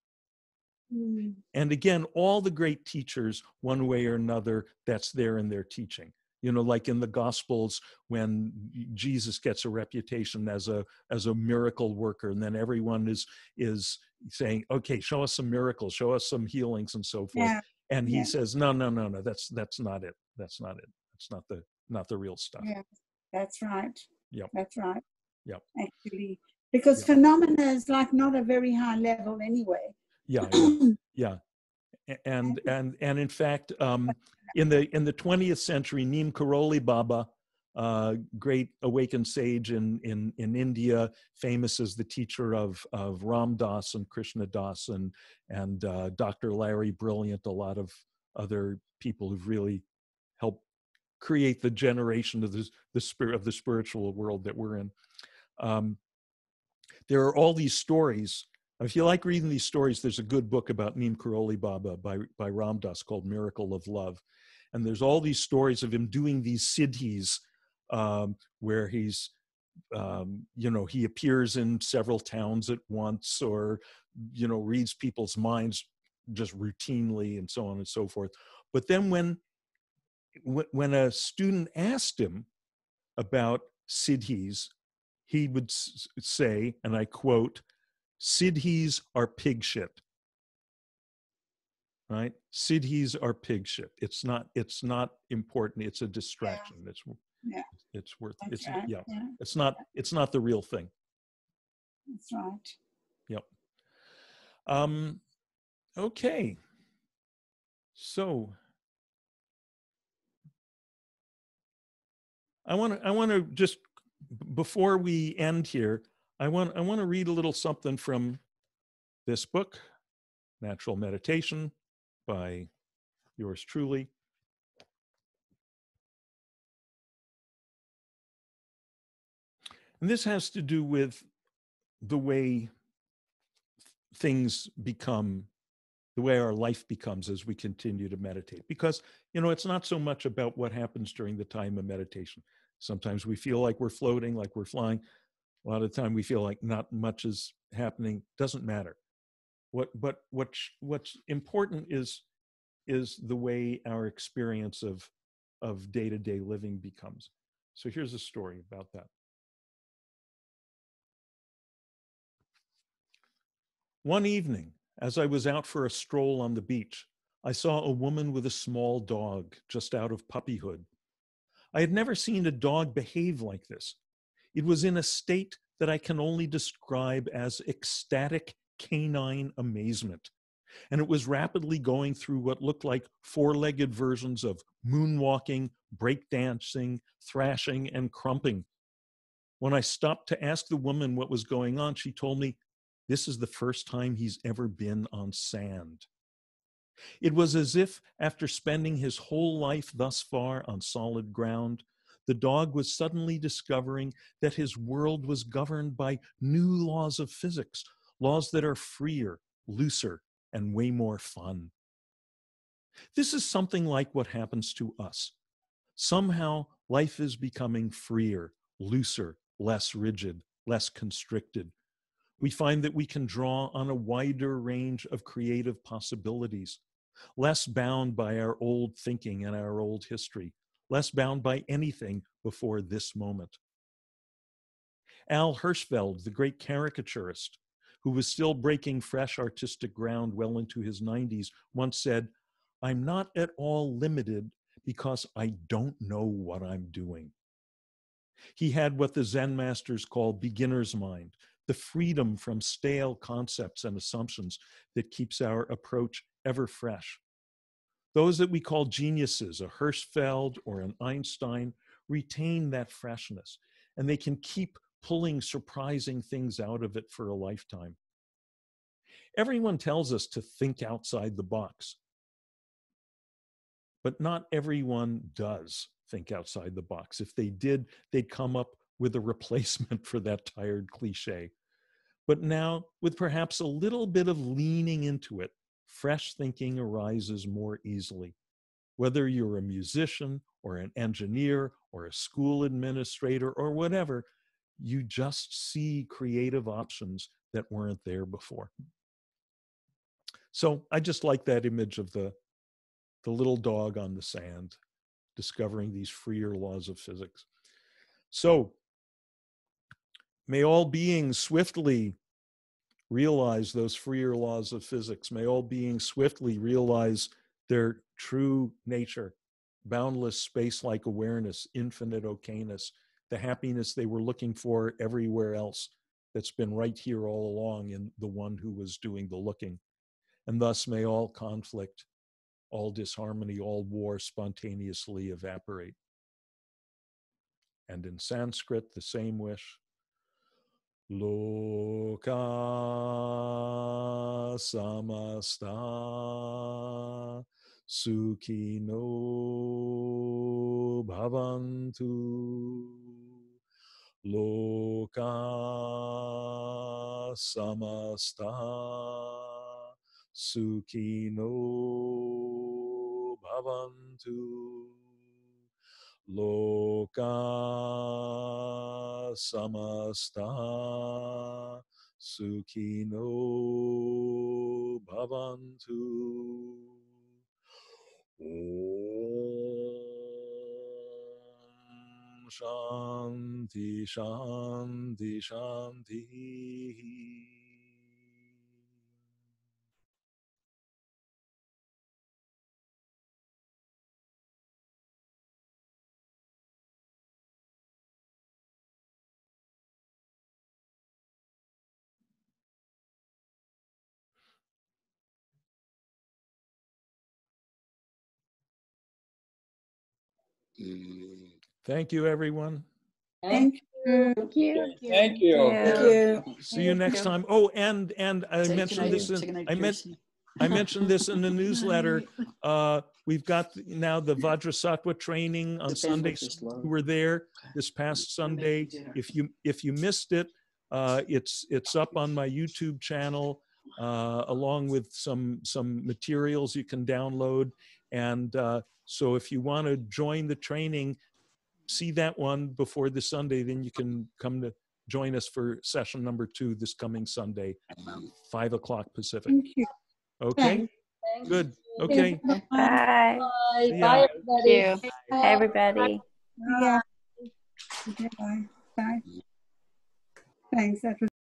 And again, all the great teachers, one way or another, that's there in their teaching. You know, like in the Gospels, when Jesus gets a reputation as a miracle worker, and then everyone is saying, "Okay, show us some miracles, show us some healings, and so forth." Yeah. And he says, "No, no, no, no. That's not it. That's not it. That's not the real stuff." Yeah, that's right. Yep. That's right. Yep. Actually, because Yep. phenomena is like not a very high level anyway. Yeah. Yeah. And in fact, in the 20th century, Neem Karoli Baba, great awakened sage in India, famous as the teacher of Ram Dass and Krishna Das and Dr. Larry Brilliant, a lot of other people who've really helped create the generation of the spiritual world that we're in. There are all these stories. If you like reading these stories, there's a good book about Neem Karoli Baba by Ram Dass called Miracle of Love. And there's all these stories of him doing these siddhis where he's, he appears in several towns at once, or, reads people's minds just routinely and so on and so forth. But then when a student asked him about siddhis, he would say, and I quote, "Siddhis are pig shit." Right? Siddhis are pig shit. It's not important. It's a distraction. Yeah. It's worth That's it's right. yeah. Yeah. It's not the real thing. That's right. Yep. Okay. So I want to just, before we end here, I want to read a little something from this book, Natural Meditation, by yours truly. And this has to do with the way things become, the way our life becomes as we continue to meditate. Because, it's not so much about what happens during the time of meditation. Sometimes we feel like we're floating, like we're flying. A lot of the time we feel like not much is happening. Doesn't matter. What's important is the way our experience of day-to-day living becomes. So here's a story about that. One evening, as I was out for a stroll on the beach, I saw a woman with a small dog just out of puppyhood. I had never seen a dog behave like this. It was in a state that I can only describe as ecstatic canine amazement, and it was rapidly going through what looked like four-legged versions of moonwalking, breakdancing, thrashing, and crumping. When I stopped to ask the woman what was going on, she told me, this is the first time he's ever been on sand. It was as if, after spending his whole life thus far on solid ground, the dog was suddenly discovering that his world was governed by new laws of physics, laws that are freer, looser, and way more fun. This is something like what happens to us. Somehow, life is becoming freer, looser, less rigid, less constricted. We find that we can draw on a wider range of creative possibilities, less bound by our old thinking and our old history, less bound by anything before this moment. Al Hirschfeld, the great caricaturist, who was still breaking fresh artistic ground well into his 90s, once said, "I'm not at all limited because I don't know what I'm doing." He had what the Zen masters call beginner's mind, the freedom from stale concepts and assumptions that keeps our approach ever fresh. Those that we call geniuses, a Hirschfeld or an Einstein, retain that freshness, and they can keep pulling surprising things out of it for a lifetime. Everyone tells us to think outside the box, but not everyone does think outside the box. If they did, they'd come up with a replacement for that tired cliche. But now, with perhaps a little bit of leaning into it, fresh thinking arises more easily. Whether you're a musician or an engineer or a school administrator or whatever, you just see creative options that weren't there before. So I just like that image of the little dog on the sand, discovering these freer laws of physics. So may all beings swiftly realize those freer laws of physics. May all beings swiftly realize their true nature, boundless space-like awareness, infinite okayness, the happiness they were looking for everywhere else that's been right here all along in the one who was doing the looking. And thus may all conflict, all disharmony, all war spontaneously evaporate. And in Sanskrit, the same wish. Loka samasta sukhino bhavantu. Loka samasta sukhino bhavantu. Loka samasta sukhino bhavantu. Om Shanti Shanti Shanti. Thank you, everyone. Thank you. Thank you. Thank you. Thank you. See you next time. Oh, and I Say mentioned goodnight. this Say goodnight, I Kirsten. mentioned this in the newsletter. We've got now the Vajrasattva training on The bandwidth Sundays. is low. Who were there this past Sunday? If you missed it, it's up on my YouTube channel, along with some materials you can download. And so if you want to join the training, see that one before the Sunday, then you can come to join us for session number 2 this coming Sunday, 5 o'clock Pacific. Thank you. Okay, Thank good. you. Okay, Bye. Bye. See ya. Bye, Thank everybody. you. Hi, everybody. Yeah. Bye. Bye. Thanks. That was